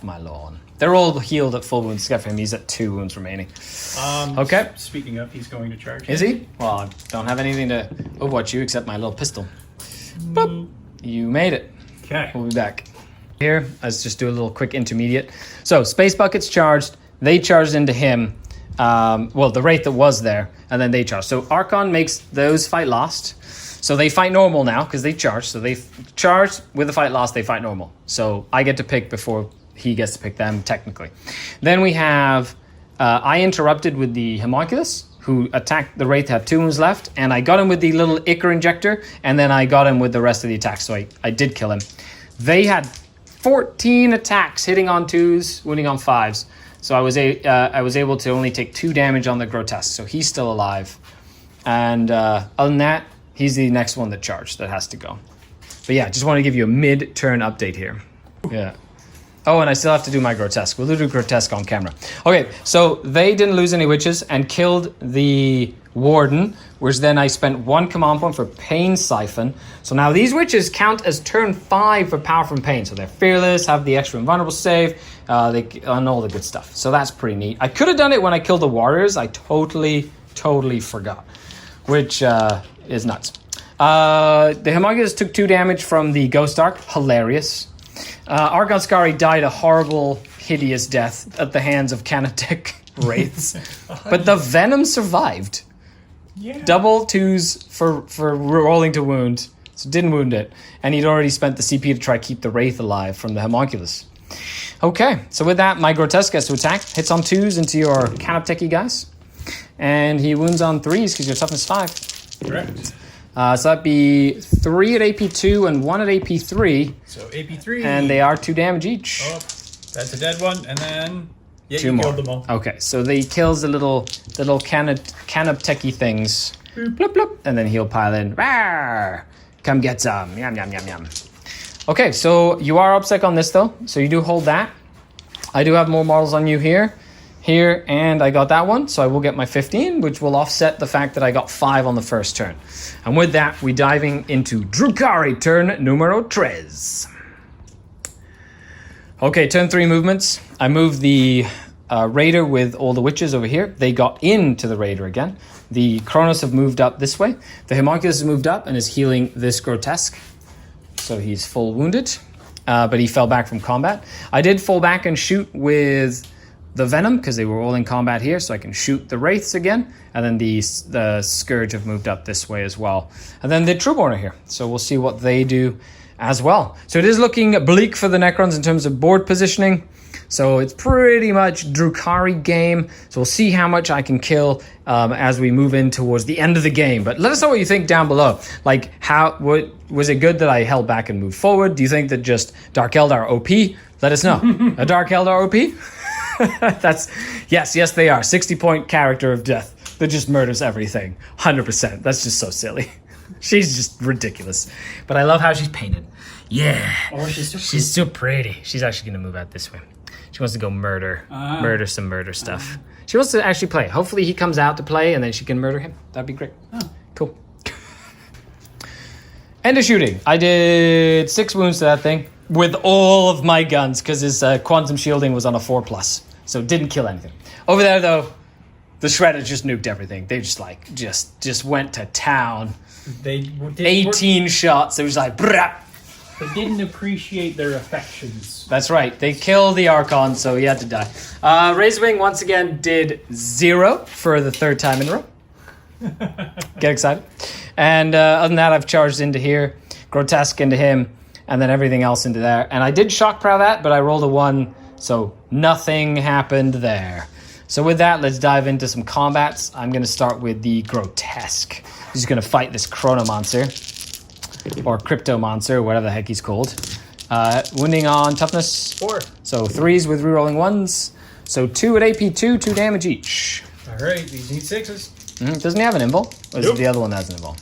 my lawn. They're all healed at full wounds except for him. He's at 2 wounds remaining. Okay. Speaking of, he's going to charge. Is he? Well, I don't have anything to overwatch you except my little pistol. Boop. You made it. Okay. We'll be back. Here, let's just do a little quick intermediate. So, Space Buckets charged. They charged into him. Well, the Wraith that was there, and then they charged. So, Archon makes those fight last. So, they fight normal now because they charged. So, they charged with the fight last, they fight normal. So, I get to pick before he gets to pick them, technically. Then we have, I interrupted with the Homunculus, who attacked the Wraith, had 2 wounds left, and I got him with the little Ichor injector, and then I got him with the rest of the attacks, so I did kill him. They had 14 attacks, hitting on 2s, wounding on 5s. So I was able to only take 2 damage on the Grotesque, so he's still alive. And other than that, he's the next one that charged, that has to go. But yeah, just want to give you a mid-turn update here. Yeah. Oh, and I still have to do my Grotesque. We'll do Grotesque on camera. Okay, so they didn't lose any witches and killed the Warden, which then I spent 1 command point for Pain Siphon. So now these witches count as turn 5 for Power from Pain. So they're fearless, have the extra invulnerable save, and all the good stuff. So that's pretty neat. I could have done it when I killed the Warriors. I totally forgot, which is nuts. The Homunculus took 2 damage from the Ghost Arc. Hilarious. Argon Skari died a horrible, hideous death at the hands of Canatech Wraiths. But the Venom survived. Yeah. Double 2s for rolling to wound. So didn't wound it. And he'd already spent the CP to try to keep the Wraith alive from the Homunculus. Okay, so with that, my Grotesque gets to attack. Hits on 2s into your Canatech guys. And he wounds on 3s because your toughness 5. Correct. So that'd be 3 at AP2 and 1 at AP3. So AP3. And they are 2 damage each. Oh, that's a dead one. And then... Yeah, 2 you more. killed them all. Okay, so they kills the little canoptechy things. Bloop, bloop, and then he'll pile in. Rawr! Come get some. Yum, yum, yum, yum. Okay, so you are upsec on this, though. So you do hold that. I do have more models on you here, and I got that one. So I will get my 15, which will offset the fact that I got 5 on the first turn. And with that, we're diving into Drukhari, turn numero 3. Okay, turn 3 movements. I moved the Raider with all the witches over here. They got into the Raider again. The Kronos have moved up this way. The Homunculus has moved up and is healing this Grotesque. So he's full wounded, but he fell back from combat. I did fall back and shoot with the Venom because they were all in combat here, so I can shoot the Wraiths again. And then the Scourge have moved up this way as well. And then the Trueborn are here, so we'll see what they do as well. So it is looking bleak for the Necrons in terms of board positioning. So it's pretty much Drukhari game. So we'll see how much I can kill as we move in towards the end of the game. But let us know what you think down below. Like, was it good that I held back and moved forward? Do you think that just Dark Eldar OP? Let us know. A Dark Eldar OP? That's yes, they are. 60-point character of death that just murders everything. 100%. That's just so silly. She's just ridiculous. But I love how she's painted. Yeah. Oh, she's so pretty. She's actually going to move out this way. She wants to go murder some murder stuff. She wants to actually play. Hopefully he comes out to play and then she can murder him. That'd be great. Oh. Cool. End of shooting. I did 6 wounds to that thing. with all of my guns because his quantum shielding was on a 4+, so it didn't kill anything. Over there, though, the Shredders just nuked everything. They just went to town. They did 18 shots. It was like, brah. They didn't appreciate their affections. That's right. They killed the Archon, so he had to die. Razorwing, once again, did 0 for the 3rd time in a row. Get excited. And other than that, I've charged into here, Grotesque into him, and then everything else into there. And I did shock prow that, but I rolled a 1, so nothing happened there. So with that, let's dive into some combats. I'm going to start with the Grotesque. He's going to fight this Chronomancer, or Crypto Monster, whatever the heck he's called. Wounding on toughness. 4. So 3s with rerolling 1s. So 2 at AP 2 damage each. All right, these need 6s. Doesn't he have an invul? Or is it Nope. the other one that has an invul?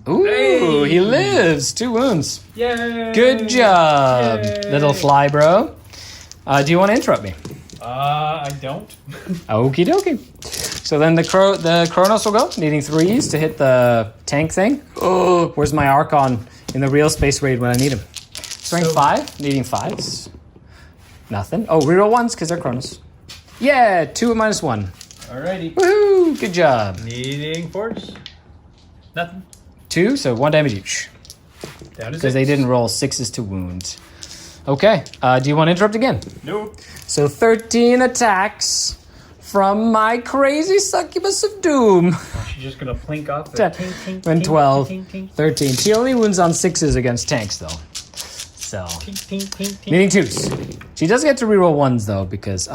Ooh, Hey! he lives. 2 wounds. Yay! Good job, Yay! little fly bro. Do you want to interrupt me? I don't. Okie dokie. So then the Kronos will go, needing 3s to hit the tank thing. Oh, where's my Archon in the real space raid when I need him? Strength 5, needing 5s. Nothing. Oh, reroll 1s because they're Kronos. Yeah, 2 at -1. Alrighty. Woohoo, good job. Needing 4s. Nothing. 2, so 1 damage each. Down to 6. Because they didn't roll 6s to wound. Okay, do you want to interrupt again? Nope. So 13 attacks from my crazy succubus of doom. She's just gonna plink off the 10 tink, tink, and tink, 12, tink, tink, 13. She only wounds on 6s against tanks, though. So, tink, tink, tink, tink. needing 2s. She does get to reroll 1s, though, because,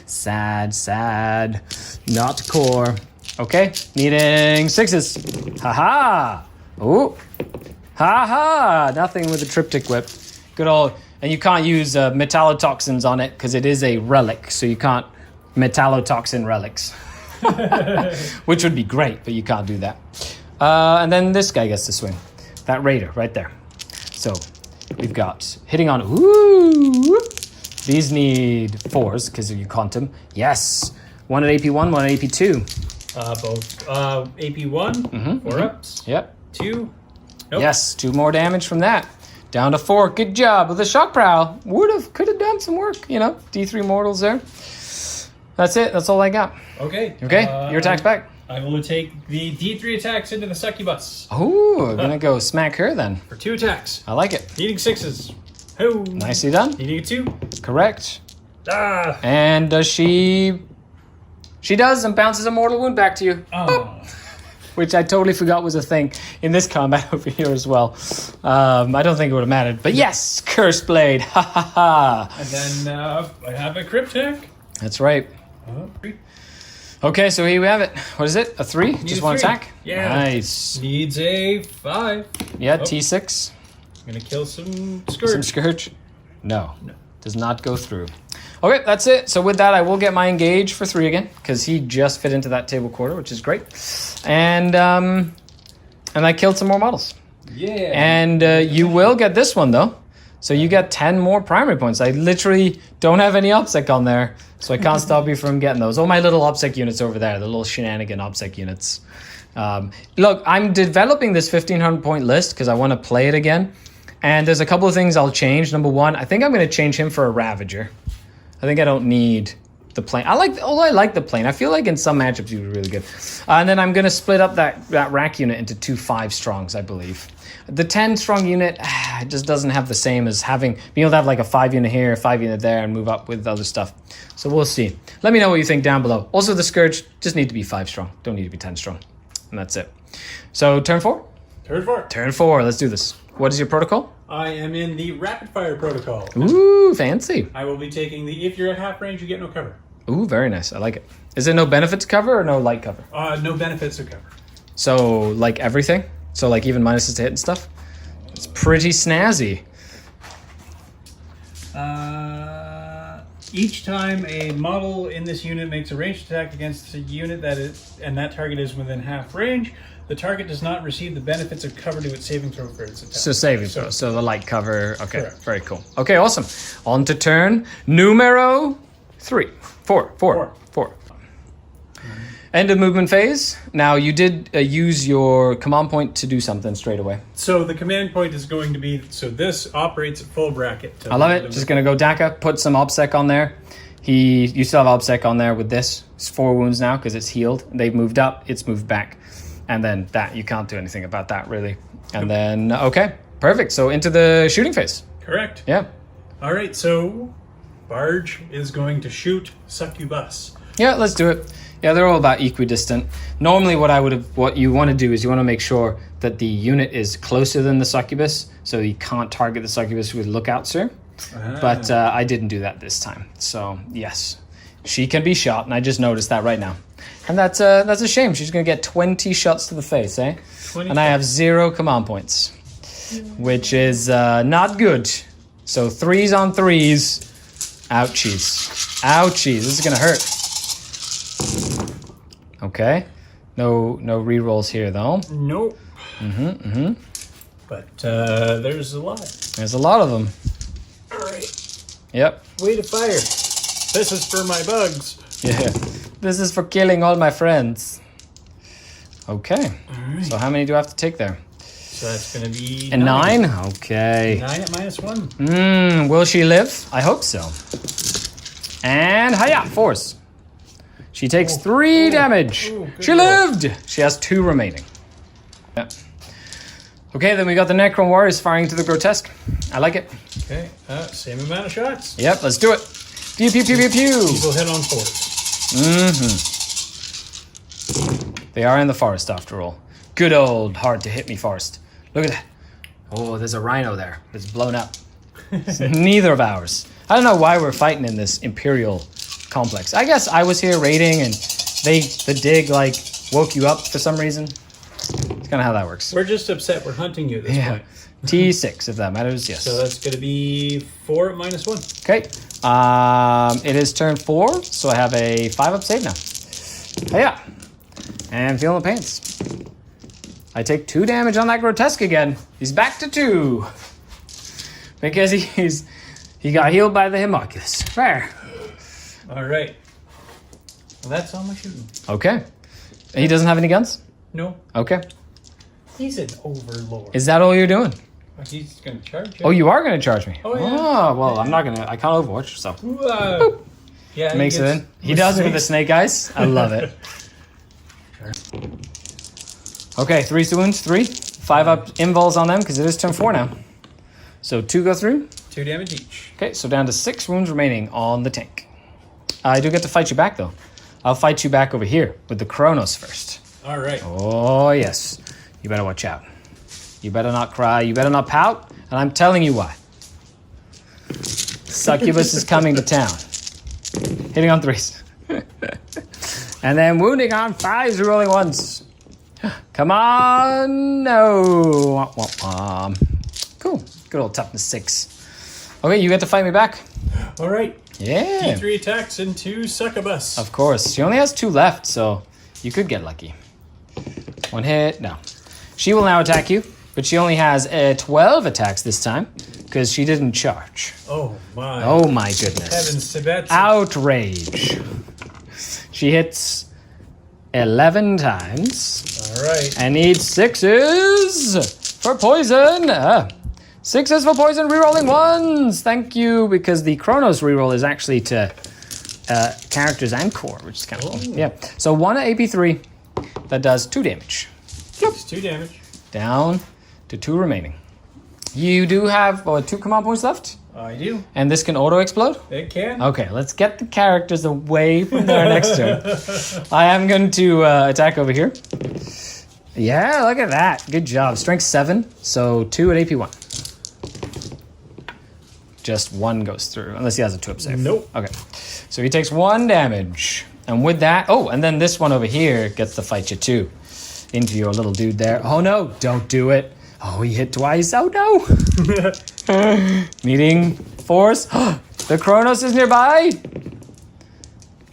sad, not core. Okay, needing 6s. Haha! Ooh. Haha! Nothing with the triptych whip. Good old... And you can't use metallotoxins on it, because it is a relic, so you can't metallotoxin relics. Which would be great, but you can't do that. And then this guy gets to swing. That raider, right there. So, we've got hitting on... Ooh! These need 4s, because you quantum. Yes! 1 at AP1, 1 at AP2. Both. AP1, 4 ups. Yep. 2. Nope. Yes, 2 more damage from that. Down to 4. Good job. With the shock prow, could have done some work, D3 mortals there. That's it. That's all I got. Okay. Okay, your attack's back. I will take the D3 attacks into the succubus Oh, I'm gonna go smack her then. for 2 attacks. I like it. Needing 6s. Ho. Nicely done. Needing a 2. Correct. Ah. And does she... She does, and bounces a mortal wound back to you. Oh. Which I totally forgot was a thing in this combat over here as well. I don't think it would have mattered. But yes, Cursed Blade. Ha ha ha. And then I have a cryptic. That's right. 3. Okay, so here we have it. What is it? A 3? Need Just a one 3. attack? Yeah. Nice. Needs a 5. Yeah, Oh. T6. I'm gonna kill some Some scourge. Scourge? No. Does not go through. Okay, that's it. So with that, I will get my engage for 3 again, because he just fit into that table quarter, which is great. And I killed some more models. Yeah. And you will get this one, though. So you get 10 more primary points. I literally don't have any OPSEC on there, so I can't stop you from getting those. All my little OPSEC units over there, the little shenanigan OPSEC units. Look, I'm developing this 1,500 point list because I want to play it again. And there's a couple of things I'll change. Number 1, I think I'm going to change him for a Ravager. I think I don't need the plane. I like the plane. I feel like in some matchups he was really good. And then I'm going to split up that rack unit into 2 5-strongs, I believe. The 10-strong unit just doesn't have the same as being able to have like a 5 unit here, a 5 unit there, and move up with other stuff. So we'll see. Let me know what you think down below. Also, the Scourge just need to be 5-strong. Don't need to be 10-strong. And that's it. So turn 4? Turn 4. Turn 4. Let's do this. What is your protocol? I am in the rapid fire protocol. Ooh, fancy. I will be taking the if you're at half range, you get no cover. Ooh, very nice. I like it. Is it no benefits cover or no light cover? No benefits of cover. So, like everything? So, like even minuses to hit and stuff? It's pretty snazzy. Each time a model in this unit makes a ranged attack against a unit and that target is within half range, the target does not receive the benefits of cover to its saving throw for its attack. So saving throw. So the light cover. Okay, Correct. very cool. Okay, awesome. On to turn numero 4. End of movement phase. Now, you did use your command point to do something straight away. So the command point is going to be, so this operates at full bracket. I love it. Just going to go Daka, put some OBSEC on there. You still have OBSEC on there with this. It's 4 wounds now because it's healed. They've moved up, it's moved back. And then that, you can't do anything about that, really. And then, okay, perfect. So into the shooting phase. Correct. Yeah. All right, so Barge is going to shoot Succubus. Yeah, let's do it. Yeah, they're all about equidistant. Normally what you want to do is you want to make sure that the unit is closer than the succubus, so you can't target the succubus with lookout, sir. But I didn't do that this time. So, yes. She can be shot, and I just noticed that right now. And that's a shame. She's going to get 20 shots to the face, eh? 20 and I have 0 command points, which is not good. So 3s on 3s. Ouchies. Ouchies. This is going to hurt. Okay. No rerolls here, though. Nope. But there's a lot. There's a lot of them. All right. Yep. Way to fire. This is for my bugs. Yeah. This is for killing all my friends. Okay. All right. So how many do I have to take there? So that's going to be... 9? Okay. 9 at -1. Will she live? I hope so. And hiya, force. She takes 3 damage. She lived. She has 2 remaining. Yeah. Okay, then we got the Necron Warriors firing to the grotesque. I like it. Okay, same amount of shots. Yep, let's do it. Pew, pew, pew, pew, pew. These will hit on 4s. They are in the forest after all. Good old hard to hit me forest. Look at that. Oh, there's a rhino there. It's blown up. It's neither of ours. I don't know why we're fighting in this Imperial complex. I guess I was here raiding and the dig like woke you up for some reason. It's kind of how that works. We're just upset we're hunting you at this point. T6 if that matters, yes. So that's going to be 4 at -1. Okay. It is turn 4, so I have a 5-up save now. Yeah. And feeling the pains. I take 2 damage on that grotesque again. He's back to 2. Because he got healed by the homunculus. There. All right. Well, that's all my shooting. Okay. He doesn't have any guns? No. Okay. He's an overlord. Is that all you're doing? He's going to charge you. Oh, you are going to charge me? Oh, yeah. Oh, well, I'm not going to. I can't Overwatch, so. Yeah, Makes it in. He does it with the snake eyes. I love it. Okay, 3 wounds, 3. 5-up invols on them, because it is turn 4 now. So 2 go through. 2 damage each. Okay, so down to 6 wounds remaining on the tank. I do get to fight you back, though. I'll fight you back over here with the Kronos first. All right. Oh, yes. You better watch out. You better not cry. You better not pout. And I'm telling you why. Succubus is coming to town. Hitting on 3s. And then wounding on 5s, rolling 1s. Come on. No. Cool. Good old toughness 6. Okay, you get to fight me back. All right. Yeah. D3 attacks into Succubus. Of course. She only has 2 left, so you could get lucky. 1 hit. No. She will now attack you, but she only has 12 attacks this time because she didn't charge. Oh, my. Oh, my goodness. Heavens to bed. Outrage. She hits 11 times. All right. And needs 6s for poison. 6s for poison, rerolling 1s. Thank you, because the Kronos reroll is actually to characters and core, which is kind of cool. Yeah. So 1 at AP3. That does 2 damage. It's 2 damage. Down to 2 remaining. You do have 2 command points left. I do. And this can auto-explode? It can. Okay, let's get the characters away from their next turn. I am going to attack over here. Yeah, look at that. Good job. Strength 7, so 2 at AP1. Just 1 goes through, unless he has a 2-up save. Nope. Okay, so he takes 1 damage. And with that, and then this one over here gets to fight you too. Into your little dude there. Oh no, don't do it. Oh, he hit twice. Oh no. Needing force. The Kronos is nearby.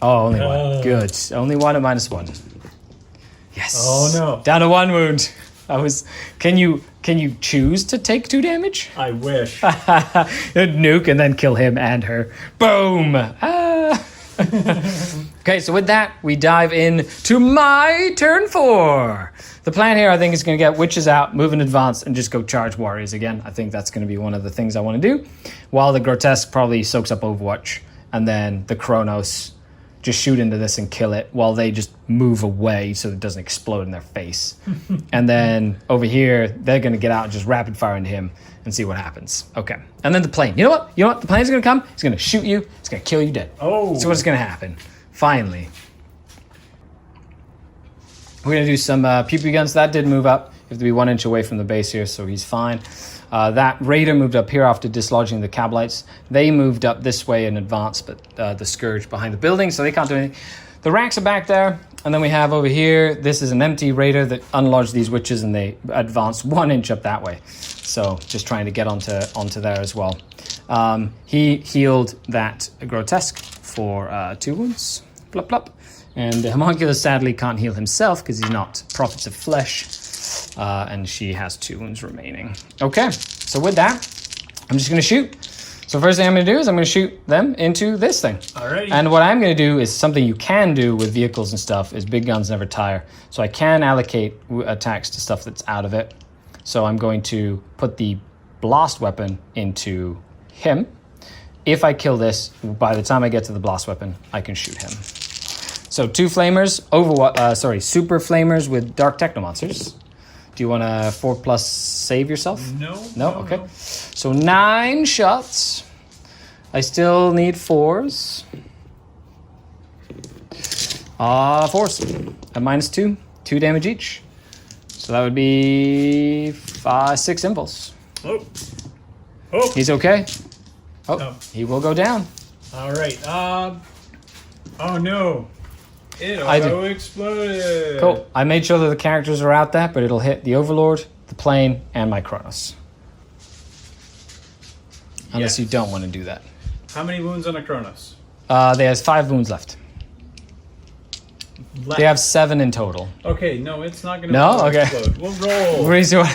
Oh, only 1. Good. Only 1 at -1. Yes. Oh no. Down to 1 wound. Can you choose to take 2 damage? I wish. Nuke and then kill him and her. Boom. Okay, so with that, we dive in to my turn 4. The plan here, I think, is going to get witches out, move in advance, and just go charge warriors again. I think that's going to be one of the things I want to do. While the grotesque probably soaks up Overwatch, and then the Kronos just shoot into this and kill it while they just move away so it doesn't explode in their face. And then over here, they're going to get out and just rapid fire into him and see what happens. Okay. And then the plane. You know what? The plane's going to come. It's going to shoot you. It's going to kill you dead. Oh. So what's going to happen? Finally. We're going to do some pew-pew guns. That did move up. You have to be 1 inch away from the base here, so he's fine. That Raider moved up here after dislodging the Cablites. They moved up this way in advance, but the Scourge behind the building, so they can't do anything. The racks are back there, and then we have over here, this is an empty Raider that unlodged these witches, and they advanced 1 inch up that way. So just trying to get onto there as well. He healed that Grotesque for 2 wounds. Plop, plop. And the Homunculus sadly can't heal himself because he's not Prophets of Flesh. And she has 2 wounds remaining. Okay, so with that, I'm just going to shoot. So first thing I'm going to do is I'm going to shoot them into this thing. Alrighty. And what I'm going to do is something you can do with vehicles and stuff is big guns never tire. So I can allocate attacks to stuff that's out of it. So I'm going to put the blast weapon into him. If I kill this, by the time I get to the blast weapon, I can shoot him. So 2 flamers, super flamers with dark technomonsters. Do you want a 4+ save yourself? No. Okay. No. So 9 shots. I still need 4s. 4s. At -2. 2 damage each. So that would be 6 impulse. Oh. He's okay. Oh, No. he will go down. All right. Oh no. It I do. exploded. Cool. I made sure that the characters are out there, but it'll hit the Overlord, the plane, and my Kronos. Unless Yes. you don't want to do that. How many wounds on a Kronos? There's 5 wounds left. They have 7 in total. Okay, no, it's not going to No? Okay. explode. We'll roll.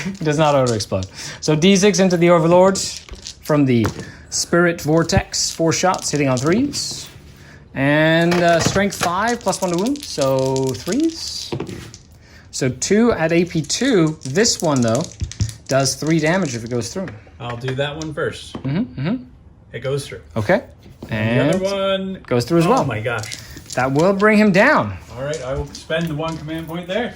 It does not auto-explode. So D6 into the Overlord from the Spirit Vortex. 4 shots hitting on 3s. And Strength 5 +1 to wound. So 3s. So 2 at AP2. This one, though, does 3 damage if it goes through. I'll do that one first. It goes through. Okay. And The other one goes through as well. Oh my gosh. That will bring him down. All right, I will spend 1 command point there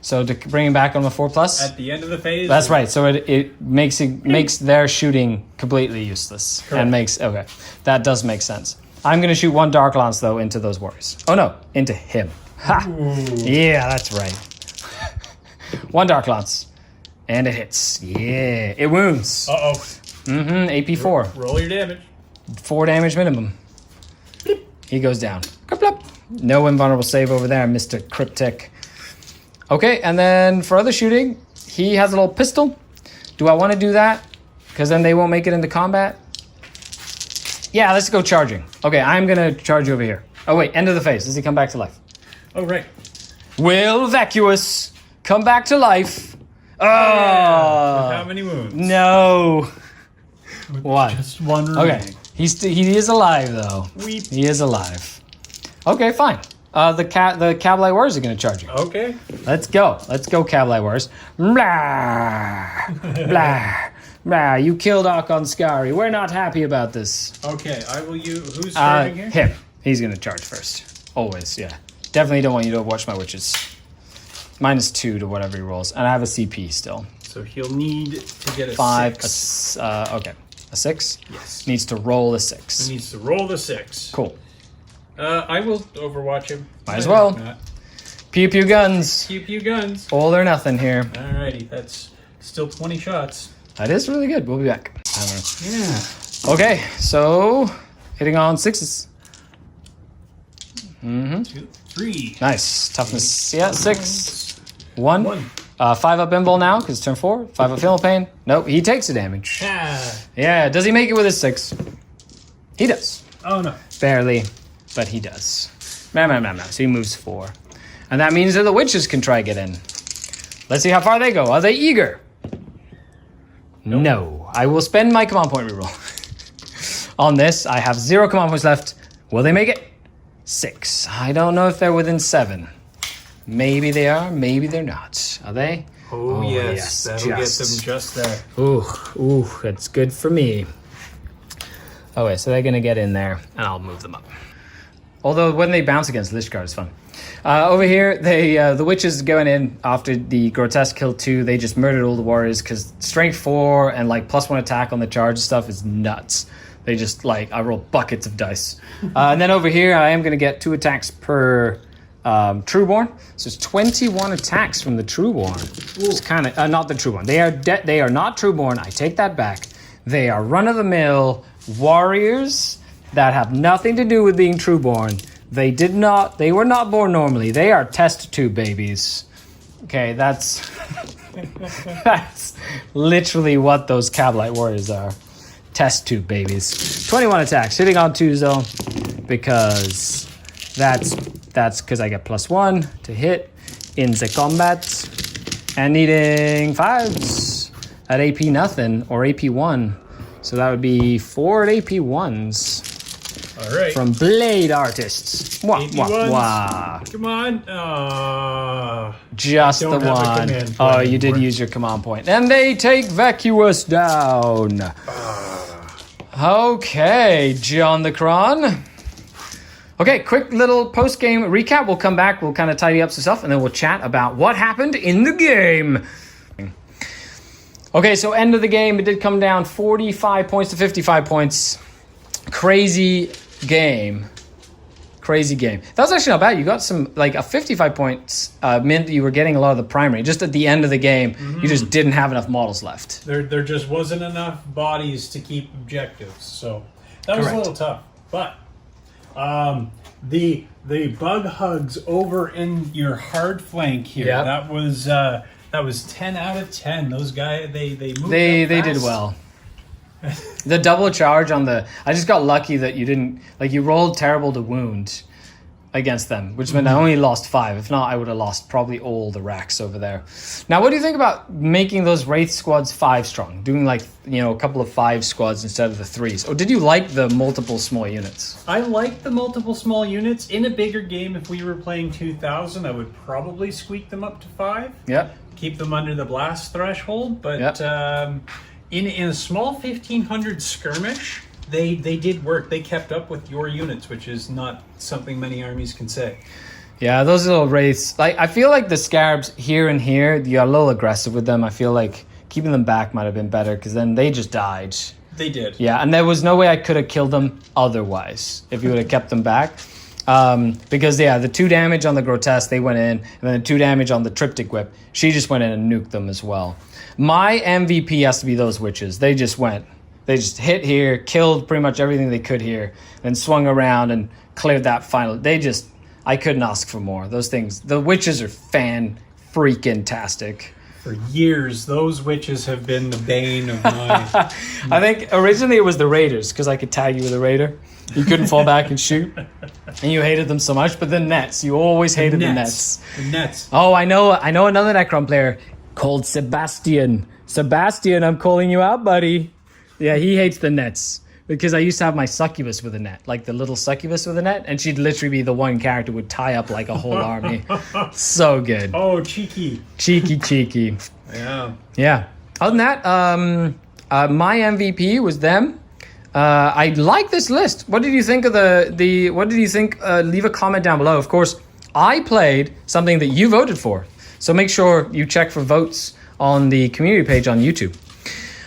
So to bring him back on the 4+. at the end of the phase. That's right. So it makes their shooting completely useless. Correct. And makes that does make sense. I'm gonna shoot 1 Dark Lance though into those warriors. Oh no, into him. Ha! Yeah, that's right. 1 Dark Lance. And it hits. Yeah. It wounds. Uh-oh. AP4. Roll your damage. 4 damage minimum. He goes down. Plop. No invulnerable save over there, Mr. Cryptic. Okay, and then for other shooting, he has a little pistol. Do I want to do that? Because then they won't make it into combat. Yeah, let's go charging. Okay, I'm going to charge over here. Oh, wait, end of the phase. Does he come back to life? Oh, right. Will Vacuous come back to life? Oh, With how many wounds? no. What? Just one Okay, remaining. he is alive, though. Weep. He is alive. Okay, fine. The Cavalry Warriors are going to charge you. Okay. Let's go. Let's go, Cavalry Warriors. Blah, blah, blah. You killed Archon Skari. We're not happy about this. Okay, I will use... Who's starting here? Him. He's going to charge first. Always, yeah. Definitely don't want you to watch my witches. -2 to whatever he rolls. And I have a CP still. So he'll need to get a 5. 6. Okay. A 6? Yes. Needs to roll a 6. He needs to roll the 6. Cool. I will overwatch him. Might as well. Pew pew guns. Pew pew guns. All or nothing here. Alrighty, that's still 20 shots. That is really good. We'll be back. Yeah. Okay, so hitting on 6s. 2, 3. Nice. Toughness, yeah, 6. 1. 1. 5 up invul now, because turn 4. 5 up Feel Pain. Nope, he takes the damage. Ah. Yeah, does he make it with his 6? He does. Oh no. Barely, but he does. So he moves 4. And that means that the witches can try get in. Let's see how far they go. Are they eager? Nope. No. I will spend my command point reroll. On this, I have 0 command points left. Will they make it? 6. I don't know if they're within 7. Maybe they are, maybe they're not. Are they? Oh yes. That'll get them just there. Ooh, that's good for me. Okay, so they're gonna get in there, and I'll move them up. Although when they bounce against Lich Guard, it's fun. Over here, the witches going in after the grotesque kill 2. They just murdered all the warriors because strength 4 and like +1 attack on the charge stuff is nuts. They just I roll buckets of dice. And then over here, I am gonna get 2 attacks per Trueborn. So it's 21 attacks from the Trueborn. It's kind of not the Trueborn. They are not Trueborn. I take that back. They are run-of-the-mill warriors that have nothing to do with being Trueborn. They were not born normally. They are test tube babies. Okay, that's that's literally what those Cabalite warriors are. Test tube babies. 21 attacks, hitting on 2s though, because that's because I get +1 to hit in the combat, and needing 5s at AP nothing or AP 1. So that would be 4 at AP 1s. All right. From Blade Artists. Wah, AP wah, 1s. wah. Come on. Just the don't have a one. command point Oh, you did anymore. use your command point. And they take Vacuous down. Okay, John the Cron. Okay, quick little post-game recap. We'll come back, we'll kind of tidy up some stuff, and then we'll chat about what happened in the game. Okay, so end of the game, it did come down 45 points to 55 points. Crazy game. That was actually not bad. You got some, a 55 points meant that you were getting a lot of the primary. Just at the end of the game, you just didn't have enough models left. There just wasn't enough bodies to keep objectives, so that was Correct. a little tough. But the bug hugs over in your hard flank here. Yep. That was 10 out of 10. Those guys they moved. They up fast. did well. The double charge on I just got lucky that you didn't, you rolled terrible to wound against them, which meant I only lost 5. If not, I would have lost probably all the racks over there. Now, what do you think about making those Wraith squads 5 strong? Doing a couple of 5 squads instead of the 3s? Or did you like the multiple small units? I like the multiple small units. In a bigger game, if we were playing 2000, I would probably squeak them up to 5. Yep. Keep them under the blast threshold, but Yep. in a small 1500 skirmish, they did work. They kept up with your units, which is not something many armies can say. Yeah, those little Wraiths. I feel like the Scarabs here and here, you're a little aggressive with them. I feel like keeping them back might have been better, because then they just died. They did. Yeah, and there was no way I could have killed them otherwise if you would have kept them back. Because, the 2 damage on the Grotesque, they went in, and then the 2 damage on the Triptych Whip, she just went in and nuked them as well. My MVP has to be those witches. They just hit here, killed pretty much everything they could here, then swung around and cleared that final. I couldn't ask for more. Those things, the witches are fan-freaking-tastic. For years, those witches have been the bane of my... I think originally it was the Raiders, because I could tag you with a Raider. You couldn't fall back and shoot, and you hated them so much. But the nets, you always hated the nets. The nets. Oh, I know another Necron player called Sebastian. Sebastian, I'm calling you out, buddy. Yeah, he hates the nets. Because I used to have my succubus with a net, the little succubus with a net, and she'd literally be the one character who would tie up a whole army. So good. Oh, cheeky. Cheeky. Yeah. Other than that, my MVP was them. I like this list. What did you think of what did you think? Leave a comment down below. Of course, I played something that you voted for. So make sure you check for votes on the community page on YouTube.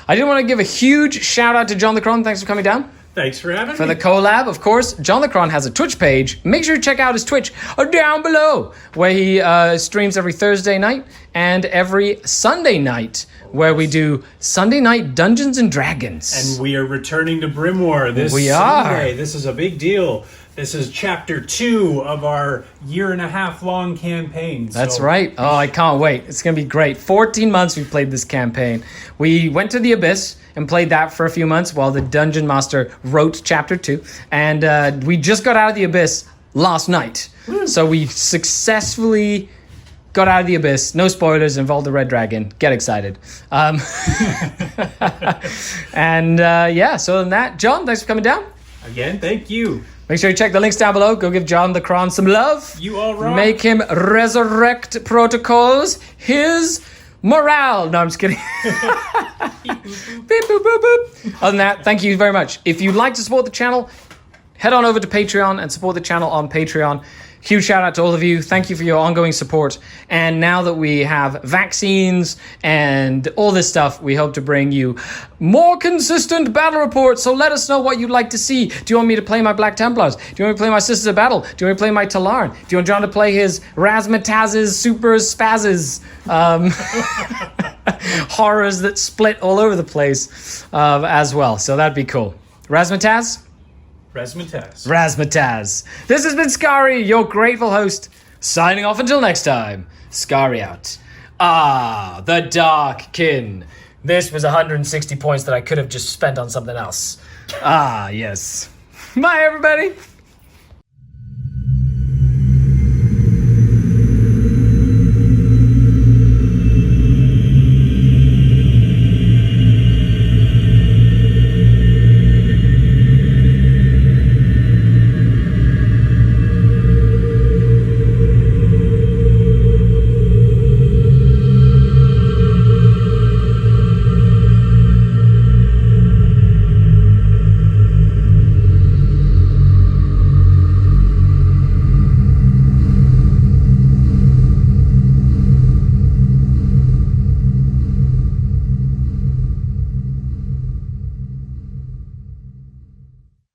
I did want to give a huge shout out to John the Cron. Thanks for coming down. Thanks for having me. For the collab, of course, John the Cron has a Twitch page. Make sure you check out his Twitch down below, where he streams every Thursday night and every Sunday night, where we do Sunday night Dungeons and Dragons. And we are returning to Brimwar this Sunday. This is a big deal. This is chapter 2 of our 1.5 year long campaign. That's right. Oh, I can't wait. It's going to be great. 14 months we've played this campaign. We went to the Abyss and played that for a few months while the Dungeon Master wrote chapter 2. And we just got out of the Abyss last night. So we successfully got out of the Abyss. No spoilers, involved the Red Dragon. Get excited. And so other than that, John, thanks for coming down. Again, thank you. Make sure you check the links down below. Go give John the Cron some love. You all rock. Make him resurrect protocols. His morale. No, I'm just kidding. Beep, boop, boop, boop. Other than that, thank you very much. If you'd like to support the channel, head on over to Patreon and support the channel on Patreon. Huge shout out to all of you. Thank you for your ongoing support. And now that we have vaccines and all this stuff, we hope to bring you more consistent battle reports. So let us know what you'd like to see. Do you want me to play my Black Templars? Do you want me to play my Sisters of Battle? Do you want me to play my Talarn? Do you want John to play his Razzmataz's Super Spazzes? Horrors that split all over the place as well. So that'd be cool. Razzmatazz? Razzmatazz. This has been Skari, your grateful host, signing off until next time. Skari out. Ah, the Dark Kin. This was 160 points that I could have just spent on something else. Ah, yes. Bye, everybody.